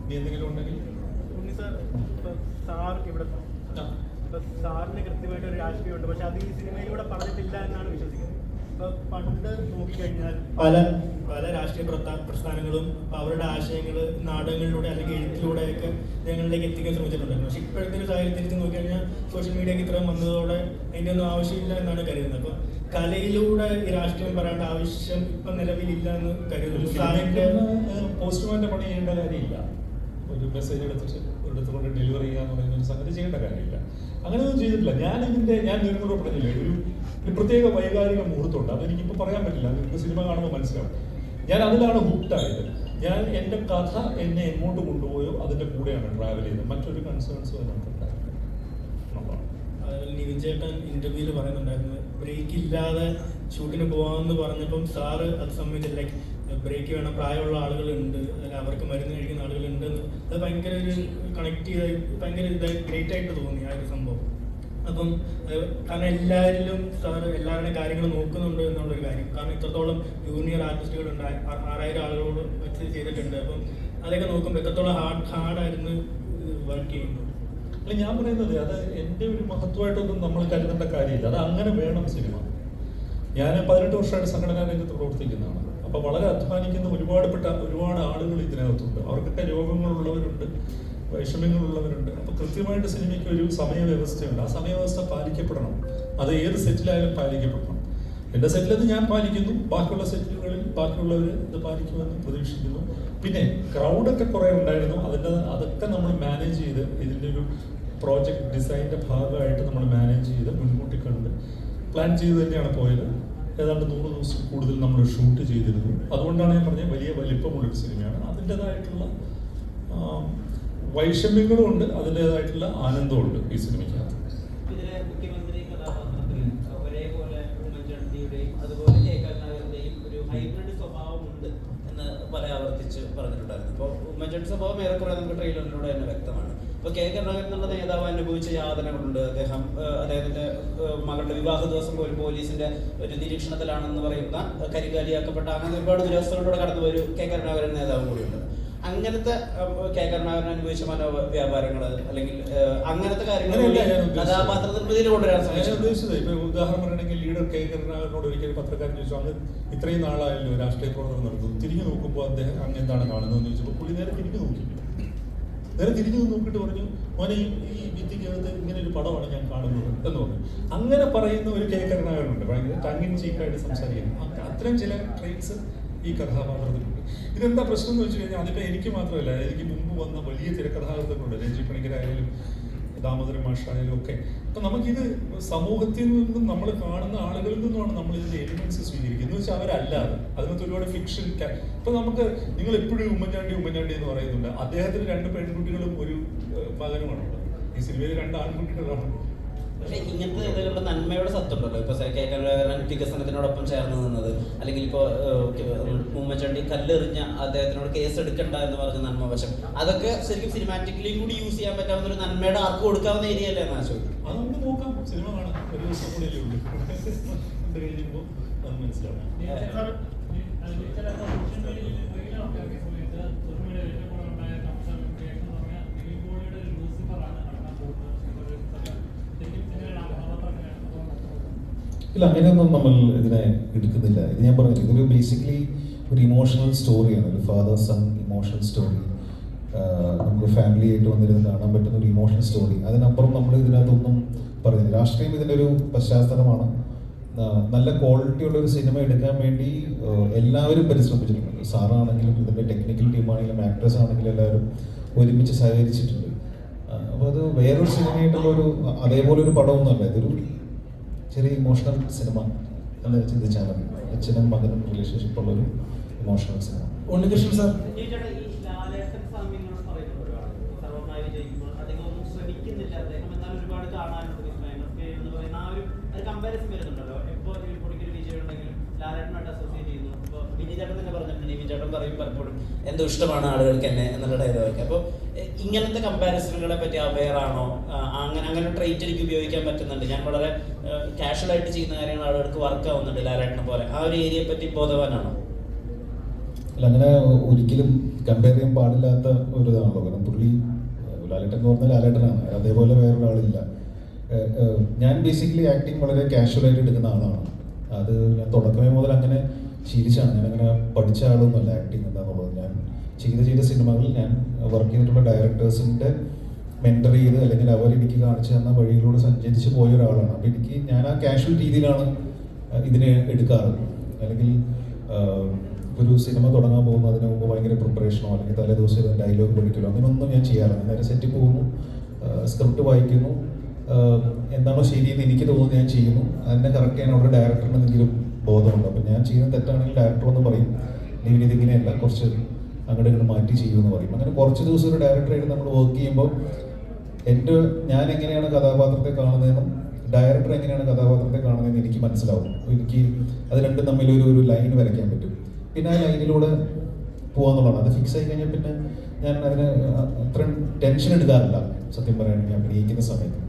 ഇനി എന്തെങ്കിലും ഉണ്ടെങ്കിൽ സാറിന് കൃത്യമായിട്ട് ഒരു രാഷ്ട്രീയമുണ്ട്, പക്ഷെ അത് ഈ സിനിമയിലൂടെ പറഞ്ഞിട്ടില്ല എന്നാണ് വിശ്വസിക്കുന്നത്. ഇപ്പൊ പണ്ട് നോക്കിക്കഴിഞ്ഞാൽ പല രാഷ്ട്രീയ പ്രസ്ഥാനങ്ങളും അവരുടെ ആശയങ്ങൾ നാടകങ്ങളിലൂടെ അല്ലെങ്കിൽ എഴുത്തിലൂടെയൊക്കെ ജനങ്ങളിലേക്ക് എത്തിക്കാൻ ശ്രമിച്ചിട്ടുണ്ടായിരുന്നു. പക്ഷെ ഇപ്പോഴത്തെ ഒരു സാഹചര്യത്തിൽ നോക്കിക്കഴിഞ്ഞാൽ സോഷ്യൽ മീഡിയക്ക് ഇത്രയും വന്നതോടെ അതിൻ്റെ ഒന്നും ആവശ്യമില്ല എന്നാണ് കരുതുന്നത്. അപ്പൊ കലയിലൂടെ ഈ രാഷ്ട്രീയം പറയേണ്ട ആവശ്യം ഇപ്പൊ നിലവിലില്ല എന്ന് കരുതുന്നു. പോസ്റ്റ്മാന്റെ പണി ചെയ്യേണ്ട കാര്യമില്ല. ഒരു മെസ്സേജ് എടുത്തുകൊണ്ട് ഡെലിവറി ചെയ്യാന്ന് പറയുന്ന ഒരു സംഗതി ചെയ്യേണ്ട കാര്യമില്ല. അങ്ങനെയൊന്നും ചെയ്തിട്ടില്ല. ഞാൻ നിങ്ങളോട് പറഞ്ഞില്ലേ, ഒരു പ്രത്യേക വൈകാരിക മുഹൂർത്തമുണ്ട്. അതെനിക്കിപ്പോൾ പറയാൻ പറ്റില്ല, നിങ്ങൾക്ക് സിനിമ കാണുമ്പോൾ മനസ്സിലാവും. ഞാൻ അതിലാണ് ഹുക്ഡായത്. ഞാൻ എൻ്റെ കഥ എന്നെ എങ്ങോട്ട് കൊണ്ടുപോയോ അതിൻ്റെ കൂടെയാണ് ട്രാവൽ ചെയ്തത്. മറ്റൊരു കൺസേൺസും അതിനകത്തുണ്ടായിരുന്നു. നിവിൻചേട്ടൻ ഇന്റർവ്യൂല് പറയുന്നുണ്ടായിരുന്നു, ബ്രേക്ക് ഇല്ലാതെ ഷൂട്ടിന് പോകാമെന്ന് പറഞ്ഞപ്പം സാറ് അത് സമ്മതിച്ചില്ല. ലൈക്ക് ബ്രേക്ക് വേണം, പ്രായമുള്ള ആളുകളുണ്ട്, അവർക്ക് മരുന്ന് കഴിക്കുന്ന ആളുകളുണ്ട്. അത് ഭയങ്കര ഒരു കണക്ട് ചെയ്ത് ഭയങ്കര ഗ്രേറ്റ് ആയിട്ട് തോന്നി ആ ഒരു സംഭവം. അപ്പം കാരണം എല്ലാവരിലും സാറ് എല്ലാവരുടെയും കാര്യങ്ങൾ നോക്കുന്നുണ്ട് എന്നുള്ളൊരു കാര്യം. കാരണം ഇത്രത്തോളം ജൂനിയർ ആർട്ടിസ്റ്റുകളുണ്ട്, 6000 ആളുകളോട് വെച്ച് ചെയ്തിട്ടുണ്ട്. അപ്പം അതൊക്കെ നോക്കുമ്പോൾ എത്രത്തോളം ഹാർഡായിരുന്നു വർക്ക് ചെയ്യുന്നത്. അല്ല, ഞാൻ പറയുന്നത് അത് എൻ്റെ ഒരു മഹത്വമായിട്ടൊന്നും നമ്മൾ കരുതേണ്ട കാര്യമില്ല. അത് അങ്ങനെ വേണം സിനിമ. ഞാൻ 18 വർഷമായിട്ട് സംഘടനാ രംഗത്ത് പ്രവർത്തിക്കുന്നതാണ്. അപ്പോൾ വളരെ അധ്വാനിക്കുന്ന ഒരുപാട് ആളുകൾ ഇതിനകത്തുണ്ട്. അവർക്കൊക്കെ രോഗങ്ങളുള്ളവരുണ്ട്, വൈഷമ്യങ്ങളുള്ളവരുണ്ട്. അപ്പോൾ കൃത്യമായിട്ട് സിനിമയ്ക്ക് ഒരു സമയവ്യവസ്ഥയുണ്ട്. ആ സമയവ്യവസ്ഥ പാലിക്കപ്പെടണം. അത് ഏത് സെറ്റിലായാലും പാലിക്കപ്പെടണം. എൻ്റെ സെറ്റിലത് ഞാൻ പാലിക്കുന്നു, ബാക്കിയുള്ള സെറ്റിലുകളിൽ ബാക്കിയുള്ളവർ ഇത് പാലിക്കുമെന്ന് പ്രതീക്ഷിക്കുന്നു. പിന്നെ ക്രൗഡൊക്കെ കുറേ ഉണ്ടായിരുന്നു. അതൊക്കെ നമ്മൾ മാനേജ് ചെയ്ത് ഇതിൻ്റെ ഒരു പ്രോജക്റ്റ് ഡിസൈനിൻ്റെ ഭാഗമായിട്ട് നമ്മൾ മാനേജ് ചെയ്ത് മുൻകൂട്ടി കണ്ട് പ്ലാൻ ചെയ്ത് തന്നെയാണ് പോയത്. ഏതാണ്ട് 100 ദിവസം കൂടുതൽ നമ്മൾ ഷൂട്ട് ചെയ്തിരുന്നു. അതുകൊണ്ടാണ് ഞാൻ പറഞ്ഞത് വലിയ വലിപ്പമുള്ളൊരു സിനിമയാണ്. അതിൻ്റെതായിട്ടുള്ള വൈഷമ്യങ്ങളും ഉണ്ട്, അതിൻ്റെതായിട്ടുള്ള ആനന്ദമുണ്ട് ഈ സിനിമയ്ക്കകത്ത്. ഇതിലെ മുഖ്യമന്ത്രി കഥാപാത്രത്തിൽ ഒരേപോലെ ഉമ്മൻചാണ്ടിയുടെയും അതുപോലെ കെ.കരുണാകരന്റെയും ഒരു ഹൈബ്രിഡ് സ്വഭാവമുണ്ട് എന്ന് പല ആവർത്തിച്ച് പറഞ്ഞിട്ടുണ്ടായിരുന്നു. ഇപ്പോൾ ഉമ്മൻചാണ്ടി സ്വഭാവം ഏറെക്കുറെ നമുക്ക് ട്രെയിലറിലൂടെ തന്നെ വ്യക്തമാണ്. ഇപ്പോൾ കെ.കരുണാകരൻ എന്നുള്ള നേതാവ് അനുഭവിച്ച യാതനകളുണ്ട്. അദ്ദേഹത്തിന്റെ മകളുടെ വിവാഹ ദിവസം പോലും പോലീസിന്റെ ഒരു നിരീക്ഷണത്തിലാണെന്ന് പറയുന്ന കരിങ്കാലിയാക്കപ്പെട്ട അങ്ങനെ ഒരുപാട് ദുരവസ്ഥകളിലൂടെ കടന്നു ഒരു കെ.കരുണാകരൻ നേതാവും കൂടിയുണ്ട്. അങ്ങനത്തെ കെ.കരുണാകരൻ അനുഭവിച്ച മനോവ്യാപാരങ്ങൾ അല്ലെങ്കിൽ അങ്ങനത്തെ കാര്യങ്ങൾ കഥാപാത്രത്തിൽ കൊണ്ടുവരാൻ ഉദ്ദേശിച്ചത്. ഇപ്പൊ ഉദാഹരണം പറയണമെങ്കിൽ ലീഡർ കെ.കരുണാകരനോട് ഒരിക്കലും പത്രക്കാരൻ ചോദിച്ചു, അങ്ങ് ഇത്രയും നാളായല്ലോ രാഷ്ട്രീയ പ്രവർത്തനം നടത്തുന്നു, തിരിഞ്ഞു നോക്കുമ്പോൾ അദ്ദേഹം അങ്ങ് എന്താണ് കാണുന്നതെന്ന് ചോദിച്ചപ്പോൾ പുള്ളി നേരെ തിരിഞ്ഞു നോക്കി. നേരെ തിരിഞ്ഞു നോക്കിയിട്ട് പറഞ്ഞു, മോനെ ഈ ഭിത്തിക്കകത്ത് ഇങ്ങനെ ഒരു പടമാണ് ഞാൻ കാണുന്നത് എന്ന് പറഞ്ഞു. അങ്ങനെ പറയുന്ന ഒരു കെ.കരുണാകരനുണ്ട്, ഭയങ്കര ടങ് ഇൻ ചീക്കായിട്ട് സംസാരിക്കുന്നു. അത്തരം ചില ട്രെയിറ്റ്സ് ഈ കഥാപാത്രത്തിലുണ്ട്. ഇതെന്താ പ്രശ്നം എന്ന് വെച്ച് കഴിഞ്ഞാൽ അതിപ്പോൾ എനിക്ക് മാത്രമല്ല, എനിക്ക് മുമ്പ് വന്ന വലിയ തിരക്കഥാകൃത്തുക്കളുണ്ട്, രഞ്ജി പണിക്കരായാലും ദാമോദരൻ മാഷായാലും ഒക്കെ. അപ്പം നമുക്കിത് സമൂഹത്തിൽ നിന്നും നമ്മൾ കാണുന്ന ആളുകളിൽ നിന്നുമാണ് നമ്മൾ ഇതിൻ്റെ എലിമെന്റ്സ് സ്വീകരിക്കുന്നത്. എന്ന് വെച്ചാൽ അവരല്ലാതെ അതിനകത്ത് ഒരുപാട് ഫിക്ഷൻ. ഇപ്പം നമുക്ക് നിങ്ങൾ എപ്പോഴും ഉമ്മൻചാണ്ടി എന്ന് പറയുന്നുണ്ട്. അദ്ദേഹത്തിന് 2 പെൺകുട്ടികളും ഒരു മകനുമാണുള്ളത്. ഈ സിനിമയിൽ 2 ആൺകുട്ടികളാണ്. പക്ഷെ ഇങ്ങനത്തെ ഇതിലുള്ള നന്മയുടെ സത്തുണ്ടല്ലോ. ഇപ്പൊ കെ.കരുണാകരൻ വികസനത്തിനോടൊപ്പം ചേർന്ന് നിന്നത്, അല്ലെങ്കിൽ ഇപ്പൊ ഉമ്മൻചാണ്ടി കല്ലെറിഞ്ഞ അദ്ദേഹത്തിനോട് കേസ് എടുക്കണ്ട എന്ന് പറഞ്ഞ നന്മ വശം, അതൊക്കെ ശരിക്കും സിനിമാറ്റിക്കലിയും കൂടി യൂസ് ചെയ്യാൻ പറ്റാവുന്ന ഒരു നന്മയുടെ ആർക്ക് കൊടുക്കാവുന്ന ഏരിയ അല്ലേ എന്നാ ചോദിക്കും. അത് നമുക്ക് നോക്കാം, സിനിമ കാണാം, ഒരു ദിവസം കൂടെ ഉള്ളൂ. കണ്ടു കഴിയുമ്പോൾ അത് മനസ്സിലാവും. ഇല്ല, അങ്ങനെയൊന്നും നമ്മൾ ഇതിനെ എടുക്കുന്നില്ല. ഇത് ഞാൻ പറഞ്ഞില്ല, ഇതൊരു ബേസിക്കലി ഒരു ഇമോഷണൽ സ്റ്റോറിയാണ്, ഒരു ഫാദർ സൺ ഇമോഷണൽ സ്റ്റോറി. നമുക്ക് ഫാമിലി ആയിട്ട് വന്നിരുന്ന് കാണാൻ പറ്റുന്ന ഒരു ഇമോഷണൽ സ്റ്റോറി. അതിനപ്പുറം നമ്മൾ ഇതിനകത്തൊന്നും പറയുന്നത്. രാഷ്ട്രീയം ഇതിൻ്റെ ഒരു പശ്ചാത്തലമാണ്. നല്ല ക്വാളിറ്റി ഉള്ള ഒരു സിനിമ എടുക്കാൻ വേണ്ടി എല്ലാവരും പരിശ്രമിച്ചിട്ടുണ്ട്. സാറാണെങ്കിലും ഇതിൻ്റെ ടെക്നിക്കൽ ടീമാണെങ്കിലും ആക്ടേഴ്സ് ആണെങ്കിലും എല്ലാവരും ഒരുമിച്ച് സഹകരിച്ചിട്ടുണ്ട്. അപ്പോൾ അത് വേറൊരു സിനിമയായിട്ടുള്ളൊരു അതേപോലെ ഒരു പടമൊന്നുമല്ല, ഇതൊരു ചെറിയ ഇമോഷണൽ സിനിമ എന്ന് ചിന്തിച്ചാൽ മതി. അച്ഛനും മകനും റിലേഷൻഷിപ്പ് ഉള്ളൊരു emotional cinema. Unnikrishnan sir, comparison വരുന്നുണ്ടല്ലോ. എപ്പോൾ പൊടിക്കൊരു വിജയം ഉണ്ടെങ്കിലും ലാലേട്ടനായിട്ട് അസോസിയേറ്റ് ചെയ്യുന്നു. ഇപ്പോൾ വിനീതേട്ടൻ തന്നെ പറഞ്ഞിട്ടുണ്ട്, വിനീതേട്ടൻ പറയും പലപ്പോഴും എന്തോ ഇഷ്ടമാണ് ആളുകൾക്ക് എന്നെ എന്നുള്ള ഡയലോഗൊക്കെ. അപ്പോൾ ഇങ്ങനത്തെ കമ്പാരിസണുകളെ പറ്റി അവെയർ ആണോ? അങ്ങനെ ട്രേറ്റ് എനിക്ക് ഉപയോഗിക്കാൻ പറ്റുന്നുണ്ട്. ഞാൻ വളരെ കാഷ്വൽ ആയിട്ട് ചെയ്യുന്ന കാര്യങ്ങൾ ആളുകൾക്ക് വർക്ക് ആവുന്നുണ്ട് ലാലേട്ടനെ പോലെ. ആ ഒരു ഏരിയയെ പറ്റി ബോധവാനാണോ? അല്ല, അങ്ങനെ ഒരിക്കലും കമ്പയർ ചെയ്യാൻ പാടില്ലാത്ത ഒരു ഇതാണല്ലോ. കാരണം പുള്ളി ലാലേട്ടൻ എന്ന് പറഞ്ഞാൽ ലാലേട്ടനാണ്, അതേപോലെ വേറൊരാളില്ല. ഞാൻ ബേസിക്കലി ആക്ടിങ് വളരെ കാഷ്വലായിട്ട് എടുക്കുന്ന ആളാണ്. അത് ഞാൻ തുടക്കമേ മുതൽ അങ്ങനെ ശീലിച്ചാണ്. ഞാനങ്ങനെ പഠിച്ച ആളൊന്നുമല്ല ആക്ടിങ് എന്താണെന്നുള്ളത്. ഞാൻ ചെയ്ത സിനിമകളിൽ ഞാൻ വർക്ക് ചെയ്തിട്ടുള്ള ഡയറക്ടേഴ്സിൻ്റെ മെൻറ്റർ ചെയ്ത് അല്ലെങ്കിൽ അവരെനിക്ക് കാണിച്ചു തന്ന വഴിയിലൂടെ സഞ്ചരിച്ച് പോയ ഒരാളാണ്. അപ്പോൾ ഞാൻ ആ കാഷ്വൽ രീതിയിലാണ് ഇതിനെ എടുക്കാറ്. അല്ലെങ്കിൽ ഒരു സിനിമ തുടങ്ങാൻ പോകുമ്പോൾ അതിന് മുമ്പ് ഭയങ്കര പ്രിപ്പറേഷനോ അല്ലെങ്കിൽ തലേ ദിവസം ഡയലോഗ് പഠിക്കലോ അങ്ങനെയൊന്നും ഞാൻ ചെയ്യാറില്ല. നേരെ സെറ്റിൽ പോകുന്നു, സ്ക്രിപ്റ്റ് വായിക്കുന്നു, എന്താണോ ശരിയെന്ന് എനിക്ക് തോന്നുന്നു ഞാൻ ചെയ്യുന്നു. അതിനെ കറക്റ്റ് ചെയ്യാൻ അവിടെ ഡയറക്ടറിന് എന്തെങ്കിലും ബോധമുണ്ട്. അപ്പം ഞാൻ ചെയ്യുന്ന തെറ്റാണെങ്കിൽ ഡയറക്ടർ ഒന്ന് പറയും, നീ ഇതിങ്ങനെയല്ല, കുറച്ച് അങ്ങോട്ട് ഇങ്ങോട്ട് മാറ്റി ചെയ്യുമെന്ന് പറയും. അങ്ങനെ കുറച്ച് ദിവസം ഒരു ഡയറക്ടറായിട്ട് നമ്മൾ വർക്ക് ചെയ്യുമ്പോൾ ഞാൻ എങ്ങനെയാണ് കഥാപാത്രത്തെ കാണുന്നതെന്നും ഡയറക്ടർ എങ്ങനെയാണ് കഥാപാത്രത്തെ കാണുന്നതെന്ന് എനിക്ക് മനസ്സിലാവും. എനിക്ക് അത് രണ്ടും തമ്മിൽ ഒരു ലൈൻ വരയ്ക്കാൻ പറ്റും. പിന്നെ ആ ലൈനിലൂടെ പോകാന്നുള്ളതാണ്. അത് ഫിക്സ് ആയി കഴിഞ്ഞാൽ പിന്നെ ഞാൻ അതിന് അത്രയും ടെൻഷൻ എടുക്കാറില്ല സത്യം പറയുകയാണെങ്കിൽ അഭിനയിക്കുന്ന സമയത്ത്.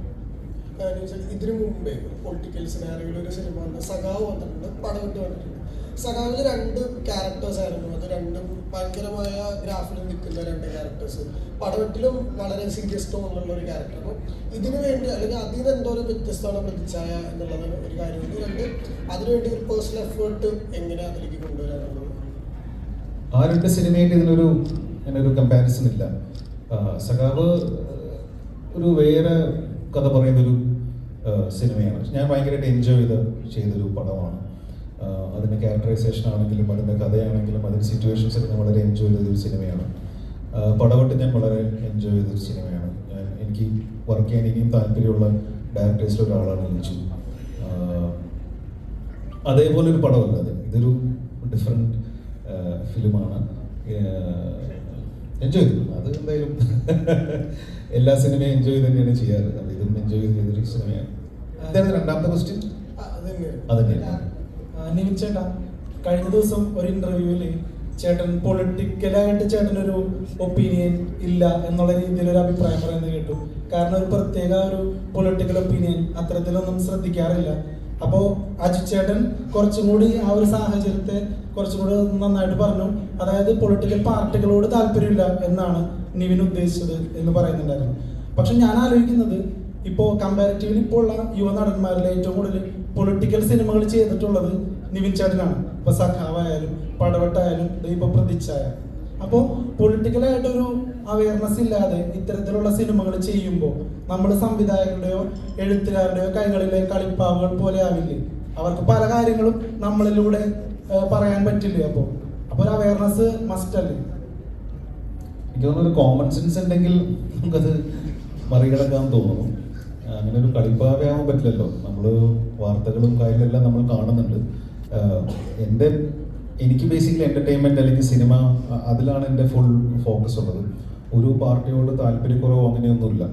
ഇതിനു മുമ്പേ പൊളിറ്റിക്കൽ സിനാരിയോയിൽ ഒരു സിനിമ സഖാവ് വന്നിട്ടുണ്ട്, പടവിട്ട് വന്നിട്ടുണ്ട്. സഖാവിൽ 2 ക്യാരക്ടേഴ്സ് ആയിരുന്നു. അത് രണ്ടും ഭയങ്കരമായ ഗ്രാഫിൽ നിൽക്കുന്ന 2 ക്യാരക്ടേഴ്സ്. പടവെട്ടിലും വളരെ സീരിയസ് ടോണിലുള്ള ഒരു ക്യാരക്ടർ. അപ്പോൾ ഇതിനു വേണ്ടി അല്ലെങ്കിൽ അതിൽ നിന്ന് എന്തോ ഒരു വ്യത്യസ്തമാണ് പ്രതിച്ഛായ എന്നുള്ളത് ഒരു കാര്യമുണ്ട്. 2, അതിനുവേണ്ടി ഒരു പേഴ്സണൽ എഫേർട്ട് എങ്ങനെ അതിലേക്ക് കൊണ്ടുവരാനുള്ളത്? ആ 2 സിനിമയായിട്ട് ഇതിനൊരു അങ്ങനൊരു കമ്പാരിസൺ ഇല്ല. സഖാവ് ഒരു വേറെ കഥ പറയുന്നൊരു സിനിമയാണ്. ഞാൻ ഭയങ്കരമായിട്ട് എൻജോയ് ചെയ്തൊരു പടമാണ്. അതിൻ്റെ ക്യാരക്ടറൈസേഷൻ ആണെങ്കിലും അതിൻ്റെ കഥയാണെങ്കിലും അതിൻ്റെ സിറ്റുവേഷൻസ് ഒക്കെ ഞാൻ വളരെ എൻജോയ് ചെയ്തൊരു സിനിമയാണ്. പടവെട്ട് ഞാൻ വളരെ എൻജോയ് ചെയ്തൊരു സിനിമയാണ്. എനിക്ക് വർക്ക് ചെയ്യാൻ ഇനിയും താല്പര്യമുള്ള ഡയറക്ടേഴ്സിൽ ഒരാളാണ് ലിച്ചു. അതേപോലെ ഒരു പടമല്ല അത്, ഇതൊരു ഡിഫറെൻറ്റ് ഫിലിമാണ്. എൻജോയ് ചെയ്തു. അത് എന്തായാലും എല്ലാ സിനിമയും എൻജോയ് തന്നെയാണ് ചെയ്യാറ്. അത് ഇതും എൻജോയ് ചെയ്തൊരു സിനിമയാണ്. എന്തായിരുന്നു രണ്ടാമത്തെ ക്വസ്റ്റ്യൻ? അതന്നെയാണ്. നിവിൻ ചേട്ടാ, കഴിഞ്ഞ ദിവസം ഒരു ഇന്റർവ്യൂവിൽ ചേട്ടൻ പൊളിറ്റിക്കലായിട്ട് ചേട്ടനൊരു ഒപ്പീനിയൻ ഇല്ല എന്നുള്ള രീതിയിലൊരു അഭിപ്രായം പറയുന്നത് കേട്ടു. കാരണം ഒരു പ്രത്യേക ഒരു പൊളിറ്റിക്കൽ ഒപ്പീനിയൻ അത്തരത്തിലൊന്നും ശ്രദ്ധിക്കാറില്ല. അപ്പോൾ അജിത് ചേട്ടൻ കുറച്ചും കൂടി ആ ഒരു സാഹചര്യത്തെ കുറച്ചും കൂടി നന്നായിട്ട് പറഞ്ഞു. അതായത് പൊളിറ്റിക്കൽ പാർട്ടികളോട് താല്പര്യമില്ല എന്നാണ് നിവിൻ ഉദ്ദേശിച്ചത് എന്ന് പറയുന്നുണ്ടായിരുന്നു. പക്ഷെ ഞാൻ ആലോചിക്കുന്നത്, ഇപ്പോൾ കമ്പാരിറ്റീവ്ലി ഇപ്പോൾ ഉള്ള യുവ നടന്മാരിൽ ഏറ്റവും കൂടുതൽ പൊളിറ്റിക്കൽ സിനിമകൾ ചെയ്തിട്ടുള്ളത് നിവിൻ ചേട്ടനാണ്. ഇപ്പോൾ സഖാവായാലും പടവെട്ടായാലും ഇപ്പോൾ പ്രതിച്ഛായ. അപ്പോൾ പൊളിറ്റിക്കലായിട്ടൊരു അവയർനെസ് ഇല്ലാതെ ഇത്തരത്തിലുള്ള സിനിമകൾ ചെയ്യുമ്പോൾ നമ്മൾ സംവിധായകരുടെയോ എഴുത്തുകാരുടെയോ കൈകളിലെ കളിപ്പാവുകൾ പോലെ ആവില്ലേ? അവർക്ക് പല കാര്യങ്ങളും നമ്മളിലൂടെ പറയാൻ പറ്റില്ലേ? അപ്പോൾ ഒരു അവയർനെസ് മസ്റ്റ് അല്ലേ? എനിക്ക് തോന്നുന്നു ഒരു കോമൺ സെൻസ് ഉണ്ടെങ്കിൽ നമുക്കത് മറികടക്കാൻ തോന്നുന്നു. അങ്ങനെ ഒരു കളിപ്പാവയാവാൻ പറ്റില്ലല്ലോ. നമ്മൾ വാർത്തകളും കാര്യങ്ങളെല്ലാം നമ്മൾ കാണുന്നുണ്ട്. എനിക്ക് ബേസിക്കലി എൻ്റർടൈൻമെൻറ്റ് അല്ലെങ്കിൽ സിനിമ അതിലാണ് എൻ്റെ ഫുൾ ഫോക്കസ് ഉള്ളത്. ഒരു പാർട്ടിയോട് താല്പര്യക്കുറവോ അങ്ങനെയൊന്നുമില്ല.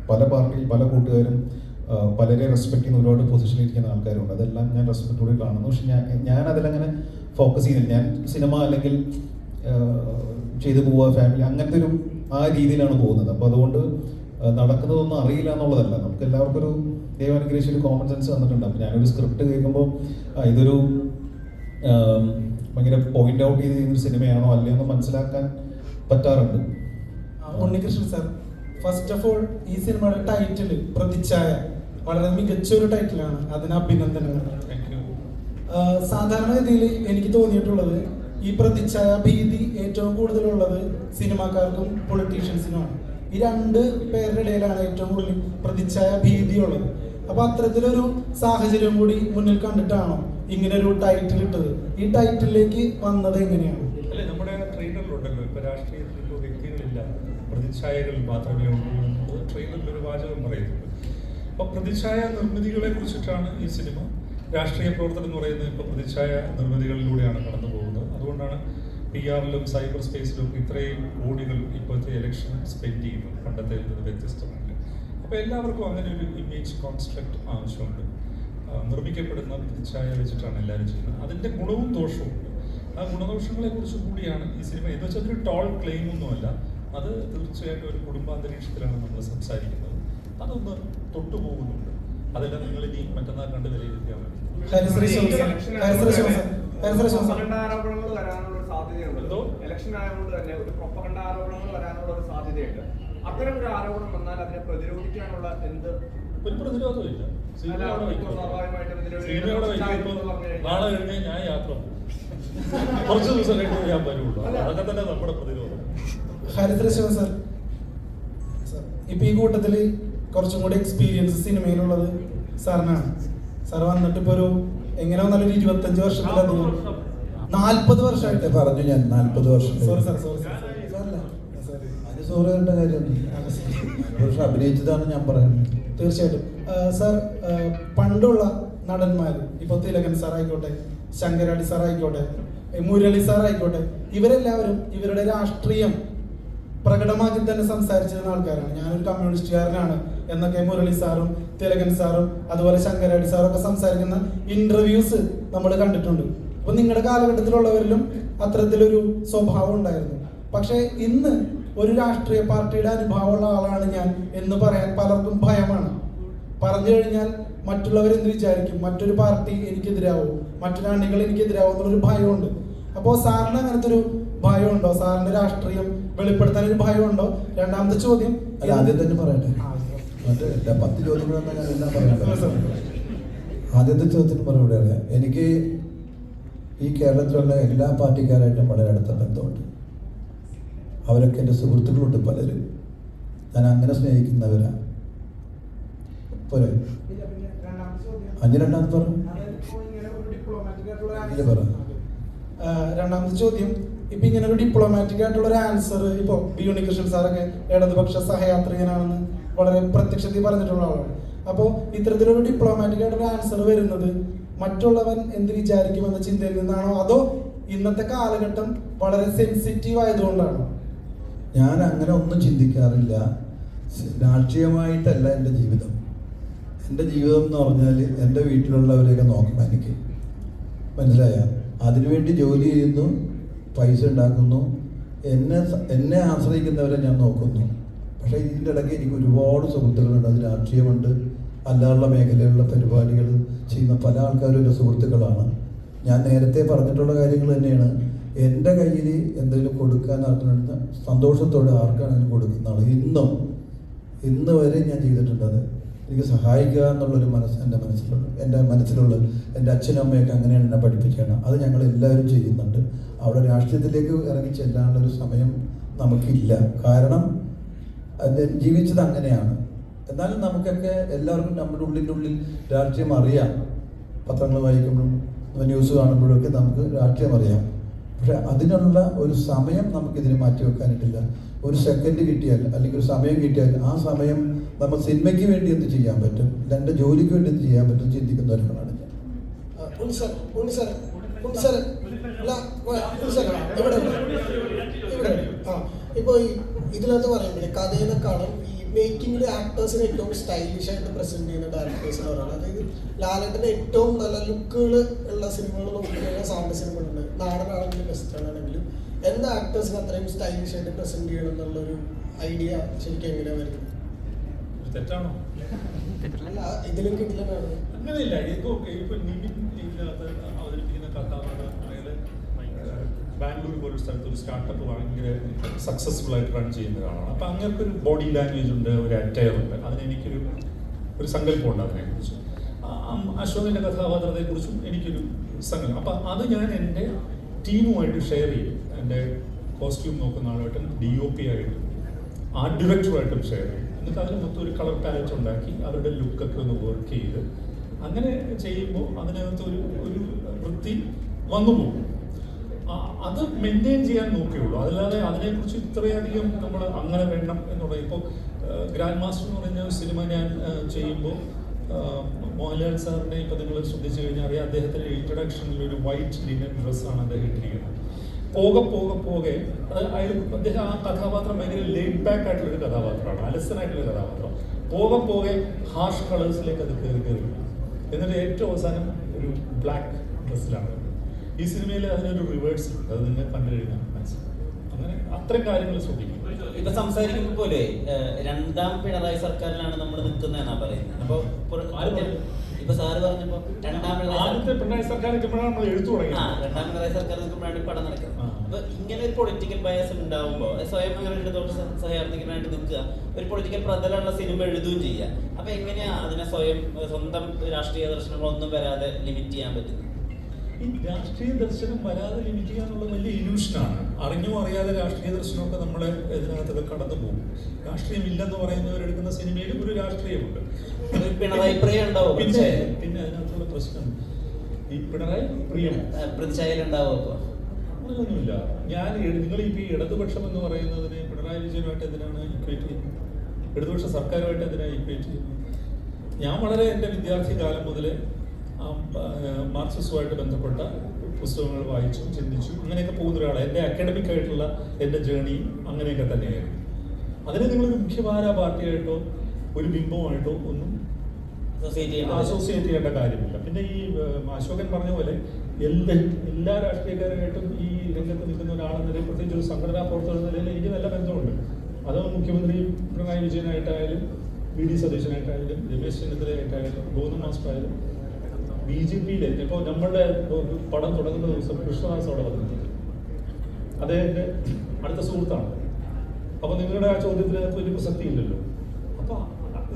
പല പാർട്ടിയിൽ പല കൂട്ടുകാരും പലരെ റെസ്പെക്ട് ചെയ്യുന്ന ഒരുപാട് പൊസിഷനിലിരിക്കുന്ന ആൾക്കാരുണ്ട്. അതെല്ലാം ഞാൻ റെസ്പെക്റ്റോടെ കാണുന്നു. പക്ഷെ ഞാൻ അതിലങ്ങനെ ഫോക്കസ് ചെയ്യുന്നില്ല. ഞാൻ സിനിമ അല്ലെങ്കിൽ ചെയ്തു പോവുക, ഫാമിലി, അങ്ങനത്തെ ഒരു ആ രീതിയിലാണ് പോകുന്നത്. അപ്പോൾ അതുകൊണ്ട് നടക്കുന്നതൊന്നും അറിയില്ല എന്നുള്ളതല്ല. നമുക്ക് എല്ലാവർക്കും ഒരു ദൈവാനുഗ്രഹിച്ച് ഒരു കോമൺ സെൻസ് തന്നിട്ടുണ്ട്. അപ്പോൾ ഞാനൊരു സ്ക്രിപ്റ്റ് കേൾക്കുമ്പോൾ ഇതൊരു ഭയങ്കര പോയിന്റ് ഔട്ട് ചെയ്ത് ചെയ്യുന്നൊരു സിനിമയാണോ അല്ലയെന്ന് മനസ്സിലാക്കാൻ പറ്റാറുണ്ട്. Unnikrishnan sir, first of all ഈ സിനിമയുടെ ടൈറ്റിൽ പ്രതിച്ഛായ വളരെ മികച്ചൊരു ടൈറ്റിലാണ്. അതിന് അഭിനന്ദനങ്ങൾ. സാധാരണഗതിയിൽ എനിക്ക് തോന്നിയിട്ടുള്ളത് ഈ പ്രതിച്ഛായ ഭീതി ഏറ്റവും കൂടുതലുള്ളത് സിനിമാക്കാർക്കും പൊളിറ്റീഷ്യൻസിനുമാണ്. ഈ രണ്ട് പേരുടെ ഇടയിലാണ് ഏറ്റവും കൂടുതൽ പ്രതിച്ഛായ ഭീതിയുള്ളത്. അപ്പൊ അത്തരത്തിലൊരു സാഹചര്യം കൂടി മുന്നിൽ കണ്ടിട്ടാണോ ഇങ്ങനെ ഒരു ടൈറ്റിൽ ഇട്ടത്? ഈ ടൈറ്റിലേക്ക് വന്നത് എങ്ങനെയാണ്? അല്ലെ, നമ്മുടെ ട്രെയിലറിലുണ്ടല്ലോ, ഇപ്പൊ രാഷ്ട്രീയത്തിൽ ഇപ്പോൾ വ്യക്തികളില്ല, പ്രതിച്ഛായകൾ മാത്രമേ ഉള്ളൂ എന്ന് ട്രെയിലറിൽ ഒരു വാചകം പറയുന്നുണ്ട്. അപ്പൊ പ്രതിച്ഛായ നിർമ്മിതികളെ കുറിച്ചിട്ടാണ് ഈ സിനിമ. രാഷ്ട്രീയ പ്രവർത്തനം എന്ന് പറയുന്നത് ഇപ്പോൾ പ്രതിച്ഛായ നിർമ്മിതികളിലൂടെയാണ് കടന്നു പോകുന്നത്. അതുകൊണ്ടാണ് PR-ലും സൈബർ സ്പേസിലും ഇത്രയും കോടികൾ ഇപ്പോഴത്തെ ഇലക്ഷൻ സ്പെൻഡ് ചെയ്യുന്നത്, പണ്ടത്തെ നിന്ന് വ്യത്യസ്തമായിട്ട്. അപ്പോൾ എല്ലാവർക്കും അങ്ങനെ ഒരു ഇമേജ് കോൺസ്ട്രക്ട് ആവശ്യമുണ്ട്. നിർമ്മിക്കപ്പെടുന്ന പ്രതിച്ഛായ വെച്ചിട്ടാണ് എല്ലാവരും ചെയ്യുന്നത്. അതിൻ്റെ ഗുണവും ദോഷവും ഉണ്ട്. ആ ഗുണദോഷങ്ങളെ കുറിച്ച് കൂടിയാണ് ഈ സിനിമ. എന്ന് വെച്ചാൽ അതൊരു ടോൾ ക്ലെയിം ഒന്നുമല്ല, അത് തീർച്ചയായിട്ടും ഒരു കുടുംബാന്തരീക്ഷത്തിലാണ് നമ്മൾ സംസാരിക്കുന്നത്. അതൊന്ന് തൊട്ടുപോകുന്നുണ്ട്. അതെല്ലാം നിങ്ങൾ ഇനി മറ്റന്നാൾ കണ്ട് വിലയിരുത്തിയാൽ മതി. ആരോപണങ്ങൾ വരാനുള്ള ഒരു സാധ്യതയുണ്ടല്ലോ. ഇലക്ഷൻ ആയതുകൊണ്ട് തന്നെ ഒരു പ്രൊപ്പഗണ്ട ആരോപണങ്ങൾ വരാനുള്ള ഒരു സാധ്യതയുണ്ട്. അത്തരം ഒരു ആരോപണം വന്നാൽ അതിനെ പ്രതിരോധിക്കാനുള്ള എന്ത് ഒരു പ്രതിരോധമില്ല. നാളെ കഴിഞ്ഞാൽ ഞാൻ യാത്ര കുറച്ച് ദിവസം കഴിഞ്ഞ് ഞാൻ വരുള്ളൂ. അതൊക്കെ തന്നെ നമ്മുടെ പ്രതിരോധം. ഹരിശ്രീ സർ, ഇപ്പൊ ഈ കൂട്ടത്തില് കുറച്ചും കൂടി എക്സ്പീരിയൻസ് സിനിമയിലുള്ളത് സാറിനാണ്. സാർ വന്നിട്ട് ഇപ്പൊ ഒരു എങ്ങനെ വന്നാലും 25 വർഷത്തിലധികം, 40 വർഷമായിട്ട് പറഞ്ഞു ഞാൻ 40 വർഷം. Sorry sir, sorry sir. അതിന് സോറി പറയേണ്ട കാര്യമൊന്നും. പക്ഷെ അഭിനയിച്ചതാണ് ഞാൻ പറയുന്നത്. തീർച്ചയായിട്ടും സാർ, പണ്ടുള്ള നടന്മാർ, ഇപ്പൊ തിലകൻ സാർ ആയിക്കോട്ടെ, ശങ്കരാടി സാർ ആയിക്കോട്ടെ, മുരളി സാർ ആയിക്കോട്ടെ, ഇവരെല്ലാവരും ഇവരുടെ രാഷ്ട്രീയം പ്രകടമാക്കി തന്നെ സംസാരിച്ചിരുന്ന ആൾക്കാരാണ്. ഞാനൊരു കമ്മ്യൂണിസ്റ്റുകാരനാണ് എന്നൊക്കെ മുരളി സാറും തിലകൻ സാറും അതുപോലെ ശങ്കരാടി സാറും ഒക്കെ സംസാരിക്കുന്ന ഇന്റർവ്യൂസ് നമ്മൾ കണ്ടിട്ടുണ്ട്. അപ്പൊ നിങ്ങളുടെ കാലഘട്ടത്തിലുള്ളവരിലും അത്തരത്തിലൊരു സ്വഭാവം ഉണ്ടായിരുന്നു. പക്ഷെ ഇന്ന് ഒരു രാഷ്ട്രീയ പാർട്ടിയുടെ അനുഭവമുള്ള ആളാണ് ഞാൻ എന്ന് പറയാൻ പലർക്കും ഭയമാണ്. പറഞ്ഞു കഴിഞ്ഞാൽ മറ്റുള്ളവരെന്ത് വിചാരിക്കും, മറ്റൊരു പാർട്ടി എനിക്കെതിരാവും, മറ്റൊരു അണികൾ എനിക്കെതിരാവും എന്നുള്ളൊരു ഭയമുണ്ട്. അപ്പോൾ സാറിന് അങ്ങനത്തെ ഒരു ഭയമുണ്ടോ? സാറിന്റെ രാഷ്ട്രീയം വെളിപ്പെടുത്താൻ ഒരു ഭയമുണ്ടോ? രണ്ടാമത്തെ ചോദ്യം, അല്ല ആദ്യം തന്നെ പറയട്ടെ, മറ്റേ 10 ചോദ്യങ്ങളെന്നാൽ ഞാൻ എല്ലാം പറയാം. ആദ്യത്തെ ചോദ്യത്തിന് മറുപടി അറിയാം. എനിക്ക് ഈ കേരളത്തിലുള്ള എല്ലാ പാർട്ടിക്കാരായിട്ടും വളരെ അടുത്ത ബന്ധമുണ്ട്. അവരൊക്കെ എൻ്റെ സുഹൃത്തുക്കളുണ്ട് പലരും. ഞാൻ അങ്ങനെ സ്നേഹിക്കുന്നവരാണ്. പോരെ? രണ്ടാമത് പറഞ്ഞു. രണ്ടാമത്തെ ചോദ്യം, ഇപ്പൊ ഇങ്ങനെ ഒരു ഡിപ്ലോമാറ്റിക് ആയിട്ടുള്ള ഒരു ആൻസർ ഇപ്പൊ ബി ഉണ്ണികൃഷ്ണൻ സാറൊക്കെ ഇടതുപക്ഷ സഹയാത്രികനാണെന്ന് വളരെ പ്രത്യക്ഷത്തിൽ പറഞ്ഞിട്ടുള്ള ആളാണ്. അപ്പോൾ ഇത്തരത്തിലൊരു ഡിപ്ലോമാറ്റിക് ആയിട്ടുള്ള ആൻസർ വരുന്നത് മറ്റുള്ളവൻ എന്ത് വിചാരിക്കുമെന്ന ചിന്തയിൽ നിന്നാണോ, അതോ ഇന്നത്തെ കാലഘട്ടം വളരെ സെൻസിറ്റീവ് ആയതുകൊണ്ടാണോ? ഞാൻ അങ്ങനെ ഒന്നും ചിന്തിക്കാറില്ല. രാഷ്ട്രീയമായിട്ടല്ല എൻ്റെ ജീവിതം. എൻ്റെ ജീവിതം എന്ന് പറഞ്ഞാൽ എൻ്റെ വീട്ടിലുള്ളവരെയൊക്കെ നോക്കണം. എനിക്ക് മനസ്സിലായ, അതിനുവേണ്ടി ജോലി ചെയ്യുന്നു, പൈസ ഉണ്ടാക്കുന്നു, എന്നെ ആശ്രയിക്കുന്നവരെ ഞാൻ നോക്കുന്നു. പക്ഷേ ഇതിൻ്റെ ഇടയ്ക്ക് എനിക്ക് ഒരുപാട് സുഹൃത്തുക്കളുണ്ട്. അത് രാഷ്ട്രീയമുണ്ട്, അല്ലാതുള്ള മേഖലയിലുള്ള പരിപാടികൾ ചെയ്യുന്ന പല ആൾക്കാരും എൻ്റെ സുഹൃത്തുക്കളാണ്. ഞാൻ നേരത്തെ പറഞ്ഞിട്ടുള്ള കാര്യങ്ങൾ തന്നെയാണ്. എൻ്റെ കയ്യിൽ എന്തെങ്കിലും കൊടുക്കാൻ ആർക്കുണ്ട്, സന്തോഷത്തോടെ ആർക്കാണെങ്കിലും കൊടുക്കുന്ന ആൾ ഇന്ന് വരെ ഞാൻ ചെയ്തിട്ടുണ്ടത്. എനിക്ക് സഹായിക്കുക എന്നുള്ളൊരു എൻ്റെ മനസ്സിലുള്ള എൻ്റെ അച്ഛനും അമ്മയൊക്കെ അങ്ങനെയാണ് എന്നെ പഠിപ്പിക്കണം. അത് ഞങ്ങൾ എല്ലാവരും ചെയ്യുന്നുണ്ട്. അവിടെ രാഷ്ട്രീയത്തിലേക്ക് ഇറങ്ങി ചെല്ലാനുള്ളൊരു സമയം നമുക്കില്ല. കാരണം ജീവിച്ചത് അങ്ങനെയാണ്. എന്നാലും നമുക്കൊക്കെ എല്ലാവർക്കും നമ്മുടെ ഉള്ളിൽ രാഷ്ട്രീയം അറിയാം. പത്രങ്ങൾ വായിക്കുമ്പോഴും ന്യൂസ് കാണുമ്പോഴൊക്കെ നമുക്ക് രാഷ്ട്രീയം അറിയാം. പക്ഷെ അതിനുള്ള ഒരു സമയം നമുക്കിതിന് മാറ്റി വെക്കാനായിട്ടില്ല. ഒരു സെക്കൻഡ് കിട്ടിയാൽ അല്ലെങ്കിൽ ഒരു സമയം കിട്ടിയാൽ ആ സമയം നമ്മൾ സിനിമയ്ക്ക് വേണ്ടി എന്ത് ചെയ്യാൻ പറ്റും, എൻ്റെ ജോലിക്ക് വേണ്ടി എന്ത് ചെയ്യാൻ പറ്റും ചിന്തിക്കുന്ന ഒരാളാണ് ഞാൻ. ഇപ്പോൾ ഇതിനകത്ത് പറയുമ്പോൾ കഥയിനെക്കാളും ഈ മേക്കിങ്ങിൽ ആക്ടേഴ്സിനെ ഏറ്റവും സ്റ്റൈലിഷ് ആയിട്ട് പ്രസന്റ് ചെയ്യുന്ന ഡയറക്ടേഴ്സിന് ഒരാളാണ്. അതായത് ലാലേട്ടൻ്റെ ഏറ്റവും നല്ല ലുക്കുകൾ ഉള്ള സിനിമകൾ നോക്കിക്കഴിഞ്ഞാൽ സൗണ്ട് സിനിമകളുണ്ട്. നാടനാണെങ്കിലും വെസ്റ്റേൺ ആണെങ്കിലും എന്താ ആക്ടേഴ്സിന് അത്രയും സ്റ്റൈലിഷ് ആയിട്ട് പ്രസന്റ് ചെയ്യണം എന്നുള്ളൊരു ഐഡിയ ശരിക്കും എങ്ങനെയാണ് വരുന്നത്? തെറ്റാണോ? അല്ല, ഇതിലും കിട്ടില്ല. അങ്ങനെയില്ല. ഇപ്പൊ ഇതിനകത്ത് അവതരിപ്പിക്കുന്ന കഥാപാത്രം ബാംഗ്ലൂർ പോലൊരു സ്ഥലത്ത് ഒരു സ്റ്റാർട്ടപ്പ് ഭയങ്കര സക്സസ്ഫുൾ ആയിട്ട് റൺ ചെയ്യുന്ന ഒരാളാണ്. അപ്പം അങ്ങനത്തെ ഒരു ബോഡി ലാംഗ്വേജ് ഉണ്ട്, ഒരു അറ്റയർ ഉണ്ട്. അതിനെനിക്കൊരു സങ്കല്പമുണ്ട് അതിനെക്കുറിച്ച്. അശോകിൻ്റെ കഥാപാത്രത്തെക്കുറിച്ചും എനിക്കൊരു സങ്കല്പം. അപ്പം അത് ഞാൻ എൻ്റെ ടീമുമായിട്ട് ഷെയർ ചെയ്യും. എൻ്റെ കോസ്റ്റ്യൂം നോക്കുന്ന ആളുമായിട്ടും DOP ആയിട്ടും ആർട്ട് ഡയറക്ടറുമായിട്ടും ഷെയർ ചെയ്യും. എന്നിട്ട് അതിന് മൊത്തം ഒരു കളർ പാലറ്റ് ഉണ്ടാക്കി അവരുടെ ലുക്കൊക്കെ ഒന്ന് വർക്ക് ചെയ്ത് അങ്ങനെ ചെയ്യുമ്പോൾ അതിനകത്ത് ഒരു വൃത്തി വന്നു പോകും. അത് മെയിൻറ്റെയിൻ ചെയ്യാൻ നോക്കിയുള്ളൂ. അതല്ലാതെ അതിനെക്കുറിച്ച് ഇത്രയധികം നമ്മൾ അങ്ങനെ വേണം എന്നുള്ള ഇപ്പോൾ ഗ്രാൻഡ് മാസ്റ്റർ എന്ന് പറഞ്ഞ സിനിമ ഞാൻ ചെയ്യുമ്പോൾ മോഹൻലാൽ സാറിനെ ഇപ്പോൾ നിങ്ങൾ ശ്രദ്ധിച്ചു കഴിഞ്ഞാൽ അറിയാം, അദ്ദേഹത്തിൻ്റെ ഇൻട്രഡക്ഷനിൽ ഒരു വൈറ്റ് ലിനൻ ഡ്രസ്സാണ് അദ്ദേഹം ഇട്ടിരിക്കുന്നത്. പോകെ അദ്ദേഹം ആ കഥാപാത്രം ഭയങ്കര ലേഡ് ബാക്ക് ആയിട്ടുള്ളൊരു കഥാപാത്രമാണ്, അലസനായിട്ടുള്ള കഥാപാത്രം. പോകെ ഹാർഷ് കളേഴ്സിലേക്ക് അത് കയറി എന്നിട്ട് ഏറ്റവും അവസാനം ഒരു ബ്ലാക്ക് ഡ്രസ്സിലാണ്. ഈ സിനിമയിൽ അതിനൊരു റിവേഴ്സ് ഉണ്ട്, അത് നിങ്ങൾ കണ്ടു കഴിഞ്ഞാൽ മനസ്സിലാവും. അങ്ങനെ അത്രയും കാര്യങ്ങൾ ശ്രദ്ധിക്കും. ഇപ്പൊ സംസാരിക്കുമ്പോൾ പോലെ രണ്ടാം പിണറായി സർക്കാരിലാണ് നമ്മൾ നിൽക്കുന്നതെന്നാ പറയുന്നത്. അപ്പൊ ഇപ്പൊ സാറ് പറഞ്ഞപ്പോ രണ്ടാം പിണറായി സർക്കാർ നിൽക്കുമ്പോഴാണ് നമ്മൾ എഴുത്തു തുടങ്ങിയത്. രണ്ടാം പിണറായി സർക്കാർ നിൽക്കുമ്പോഴാണ് പടം നടക്കുന്നത്. അപ്പൊ ഇങ്ങനെ ഒരു പൊളിറ്റിക്കൽ ബയസ് ഉണ്ടാവുമ്പോൾ സ്വയം അങ്ങനെ ഇടതോട്ട് സഹകരണത്തിനായിട്ട് നിൽക്കുക, ഒരു പൊളിറ്റിക്കൽ പ്രതലമുള്ള സിനിമ എഴുതുകയും ചെയ്യുക. അപ്പൊ എങ്ങനെയാ അതിനെ സ്വന്തം രാഷ്ട്രീയ ദർശനങ്ങളൊന്നും വരാതെ ലിമിറ്റ് ചെയ്യാൻ പറ്റുന്നത്? ഈ രാഷ്ട്രീയ ദർശനം വരാതെ ലിമിറ്റ് ചെയ്യാന്നുള്ളത് വലിയ ഇല്യൂഷനാണ്. അറിഞ്ഞോ അറിയാതെ രാഷ്ട്രീയ ദർശനമൊക്കെ നമ്മളെ ഇതിനകത്തൊക്കെ കടന്നു പോകും. രാഷ്ട്രീയം ഇല്ലെന്ന് പറയുന്നവരെടുക്കുന്ന സിനിമയിലും ഒരു രാഷ്ട്രീയമുണ്ട്. പിണറായി പ്രിയം ഉണ്ടാവും. പിന്നെ അതിനകത്തുള്ള പ്രശ്നം ഈ പിണറായി പ്രിയം പ്രതിച്ഛായയിലുണ്ടാവും. അങ്ങനെയൊന്നുമില്ല. നിങ്ങൾ ഈ ഇടതുപക്ഷം എന്ന് പറയുന്നതിനെ പിണറായി വിജയനുമായിട്ട് എന്തിനാണ് ഇക്വേറ്റ് ചെയ്യുന്നത്? ഇടതുപക്ഷ സർക്കാരുമായിട്ട് എന്തിനാണ് ഇക്വേറ്റ് ചെയ്യുന്നത്? ഞാൻ വളരെ എൻ്റെ വിദ്യാർത്ഥി കാലം മുതൽ മാർക്സിസവുമായിട്ട് ബന്ധപ്പെട്ട പുസ്തകങ്ങൾ വായിച്ചു, ചിന്തിച്ചു, അങ്ങനെയൊക്കെ പോകുന്ന ഒരാളാണ്. എൻ്റെ അക്കാഡമിക് ആയിട്ടുള്ള എൻ്റെ ജേണിയും അങ്ങനെയൊക്കെ തന്നെയായിരുന്നു. അതിനെ നിങ്ങളൊരു മുഖ്യധാര പാർട്ടിയായിട്ടോ ഒരു ബിംബമായിട്ടോ ഒന്നും അസോസിയേറ്റ് ചെയ്യേണ്ട കാര്യമില്ല. പിന്നെ ഈ അശോകൻ പറഞ്ഞ പോലെ എല്ലാ രാഷ്ട്രീയക്കാരുമായിട്ടും ഈ രംഗത്ത് നിൽക്കുന്ന ഒരാളെന്ന നിലയിൽ, പ്രത്യേകിച്ച് ഒരു സംഘടനാ പ്രവർത്തകർ എന്ന നിലയിൽ എനിക്ക് നല്ല ബന്ധമുണ്ട്. അത് മുഖ്യമന്ത്രി പിണറായി വിജയനായിട്ടായാലും വി ഡി സതീശനായിട്ടായാലും രമേശ് ചെന്നിത്തലയായിട്ടായാലും ഗോവിന്ദ മാസ്റ്റർ ആയാലും BJP-യിലെ ഇപ്പോൾ നമ്മളുടെ പടം തുടങ്ങുന്ന ദിവസം കൃഷ്ണദാസ് അവിടെ വന്നിട്ടുണ്ട്. അദ്ദേഹത്തിൻ്റെ അടുത്ത സുഹൃത്താണ്. അപ്പോൾ നിങ്ങളുടെ ആ ചോദ്യത്തിനകത്ത് വലിയ പ്രസക്തി ഇല്ലല്ലോ. അപ്പോൾ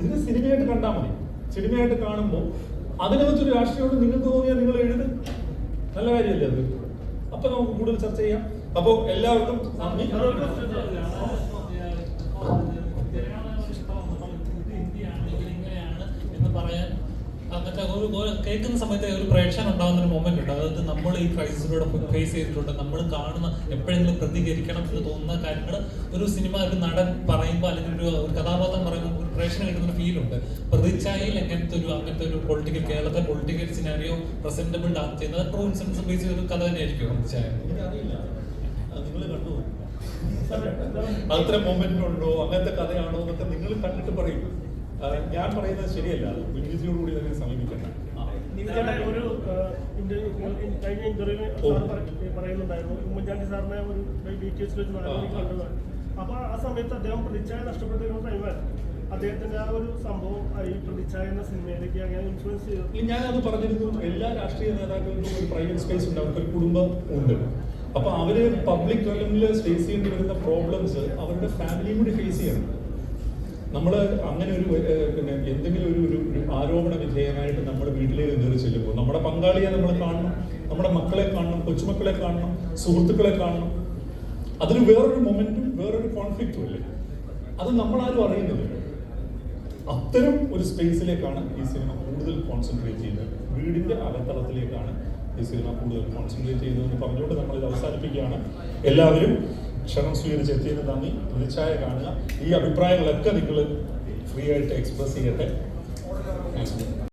ഇതിന് സിനിമയായിട്ട് കണ്ടാൽ മതി. സിനിമയായിട്ട് കാണുമ്പോൾ അതിനകത്തൊരു രാഷ്ട്രീയമുണ്ട് നിങ്ങൾക്ക് തോന്നിയാൽ നിങ്ങൾ എഴുതും, നല്ല കാര്യമല്ലേ അത്? അപ്പോൾ നമുക്ക് കൂടുതൽ ചർച്ച ചെയ്യാം. അപ്പോൾ എല്ലാവർക്കും നന്ദി. പറയാൻ അങ്ങനത്തെ കേൾക്കുന്ന സമയത്ത് ഒരു പ്രേക്ഷകൻ ഉണ്ടാകുന്ന ഒരു മൊമെന്റ് ഉണ്ട്. അതായത് നമ്മൾ ഈ ക്രൈസിലൂടെ ഫേസ് ചെയ്തിട്ടുണ്ട്, നമ്മൾ കാണുന്ന എപ്പോഴെങ്കിലും പ്രതികരിക്കണം എന്ന് തോന്നുന്ന കാര്യങ്ങൾ ഒരു സിനിമ ഒരു നടൻ പറയുമ്പോൾ അല്ലെങ്കിൽ ഒരു കഥാപാത്രം പറയുമ്പോൾ ഒരു പ്രേക്ഷകന് കിട്ടുന്ന ഫീലുണ്ട്. പ്രതിച്ഛായയിൽ അങ്ങനത്തെ ഒരു പൊളിറ്റിക്കൽ കേരളത്തെ പൊളിറ്റിക്കൽ സിനാരിയോ പ്രസന്റബിൾ ചെയ്യുന്നത് ട്രൂ ഇൻസിഡൻസ് ബേസ് ചെയ്ത ഒരു കഥ തന്നെയായിരിക്കും പ്രതിച്ഛായ. നിങ്ങൾ കണ്ടു അത്ര മൊമെന്റ് ഉണ്ടോ, അങ്ങനത്തെ കഥയാണോ എന്നൊക്കെ നിങ്ങൾ കണ്ടിട്ട് പറയും. ഞാൻ പറയുന്നത് ശരിയല്ല. മുൻവിധിയോടുകൂടി തന്നെ സമീപിക്കണം. ഒരു കഴിഞ്ഞ ഇന്റർവ്യൂ പറയുന്നുണ്ടായിരുന്നു ഉമ്മൻചാണ്ടി സാറിനെ ഒരു ഡീറ്റെയിൽസ് വെച്ച് കണ്ടതാണ്. അപ്പൊ ആ സമയത്ത് അദ്ദേഹം പ്രതിച്ഛായ നഷ്ടപ്പെട്ടിരുന്ന ടൈമാണ്. അദ്ദേഹത്തിന്റെ ആ ഒരു സംഭവം ഈ പ്രതിച്ഛായ എന്ന സിനിമയിലേക്ക് അങ്ങനെ ഇൻഫ്ലുവൻസ് ചെയ്തു. ഞാനത് പറഞ്ഞിരുന്നു. എല്ലാ രാഷ്ട്രീയ നേതാക്കൾക്കും ഒരു പ്രൈവറ്റ് സ്പേസ് ഉണ്ട്, അവർക്കൊരു കുടുംബം ഉണ്ട്. അപ്പൊ അവര് പബ്ലിക് റെലമിൽ ഫേസ് ചെയ്യേണ്ടി വരുന്ന പ്രോബ്ലംസ് അവരുടെ ഫാമിലിയും കൂടി ഫേസ് ചെയ്യണം. നമ്മൾ അങ്ങനെ ഒരു പിന്നെ എന്തെങ്കിലും ഒരു ആരോപണ വിധേയമായിട്ട് നമ്മുടെ വീട്ടിലേക്ക് കയറി ചെല്ലുമ്പോൾ നമ്മുടെ പങ്കാളിയെ നമ്മൾ കാണണം, നമ്മുടെ മക്കളെ കാണണം, കൊച്ചുമക്കളെ കാണണം, സുഹൃത്തുക്കളെ കാണണം. അതിന് വേറൊരു മൊമെന്റും വേറൊരു കോൺഫ്ലിക്റ്റും അല്ലേ? അത് നമ്മളാരും അറിയുന്നില്ല. അത്തരം ഒരു സ്പേസിലേക്കാണ് ഈ സിനിമ കൂടുതൽ കോൺസെൻട്രേറ്റ് ചെയ്യുന്നത്. വീടിന്റെ അകത്തളത്തിലേക്കാണ് ഈ സിനിമ കൂടുതൽ കോൺസെൻട്രേറ്റ് ചെയ്യുന്നതെന്ന് പറഞ്ഞുകൊണ്ട് നമ്മളിത് അവസാനിപ്പിക്കുകയാണ്. എല്ലാവരും ക്ഷണം സ്വീകരിച്ച് എത്തിയതിന് നന്ദി. പ്രതിച്ഛായ കാണുക. ഈ അഭിപ്രായങ്ങളൊക്കെ നിങ്ങൾ ഫ്രീ ആയിട്ട് എക്സ്പ്രസ് ചെയ്യട്ടെ.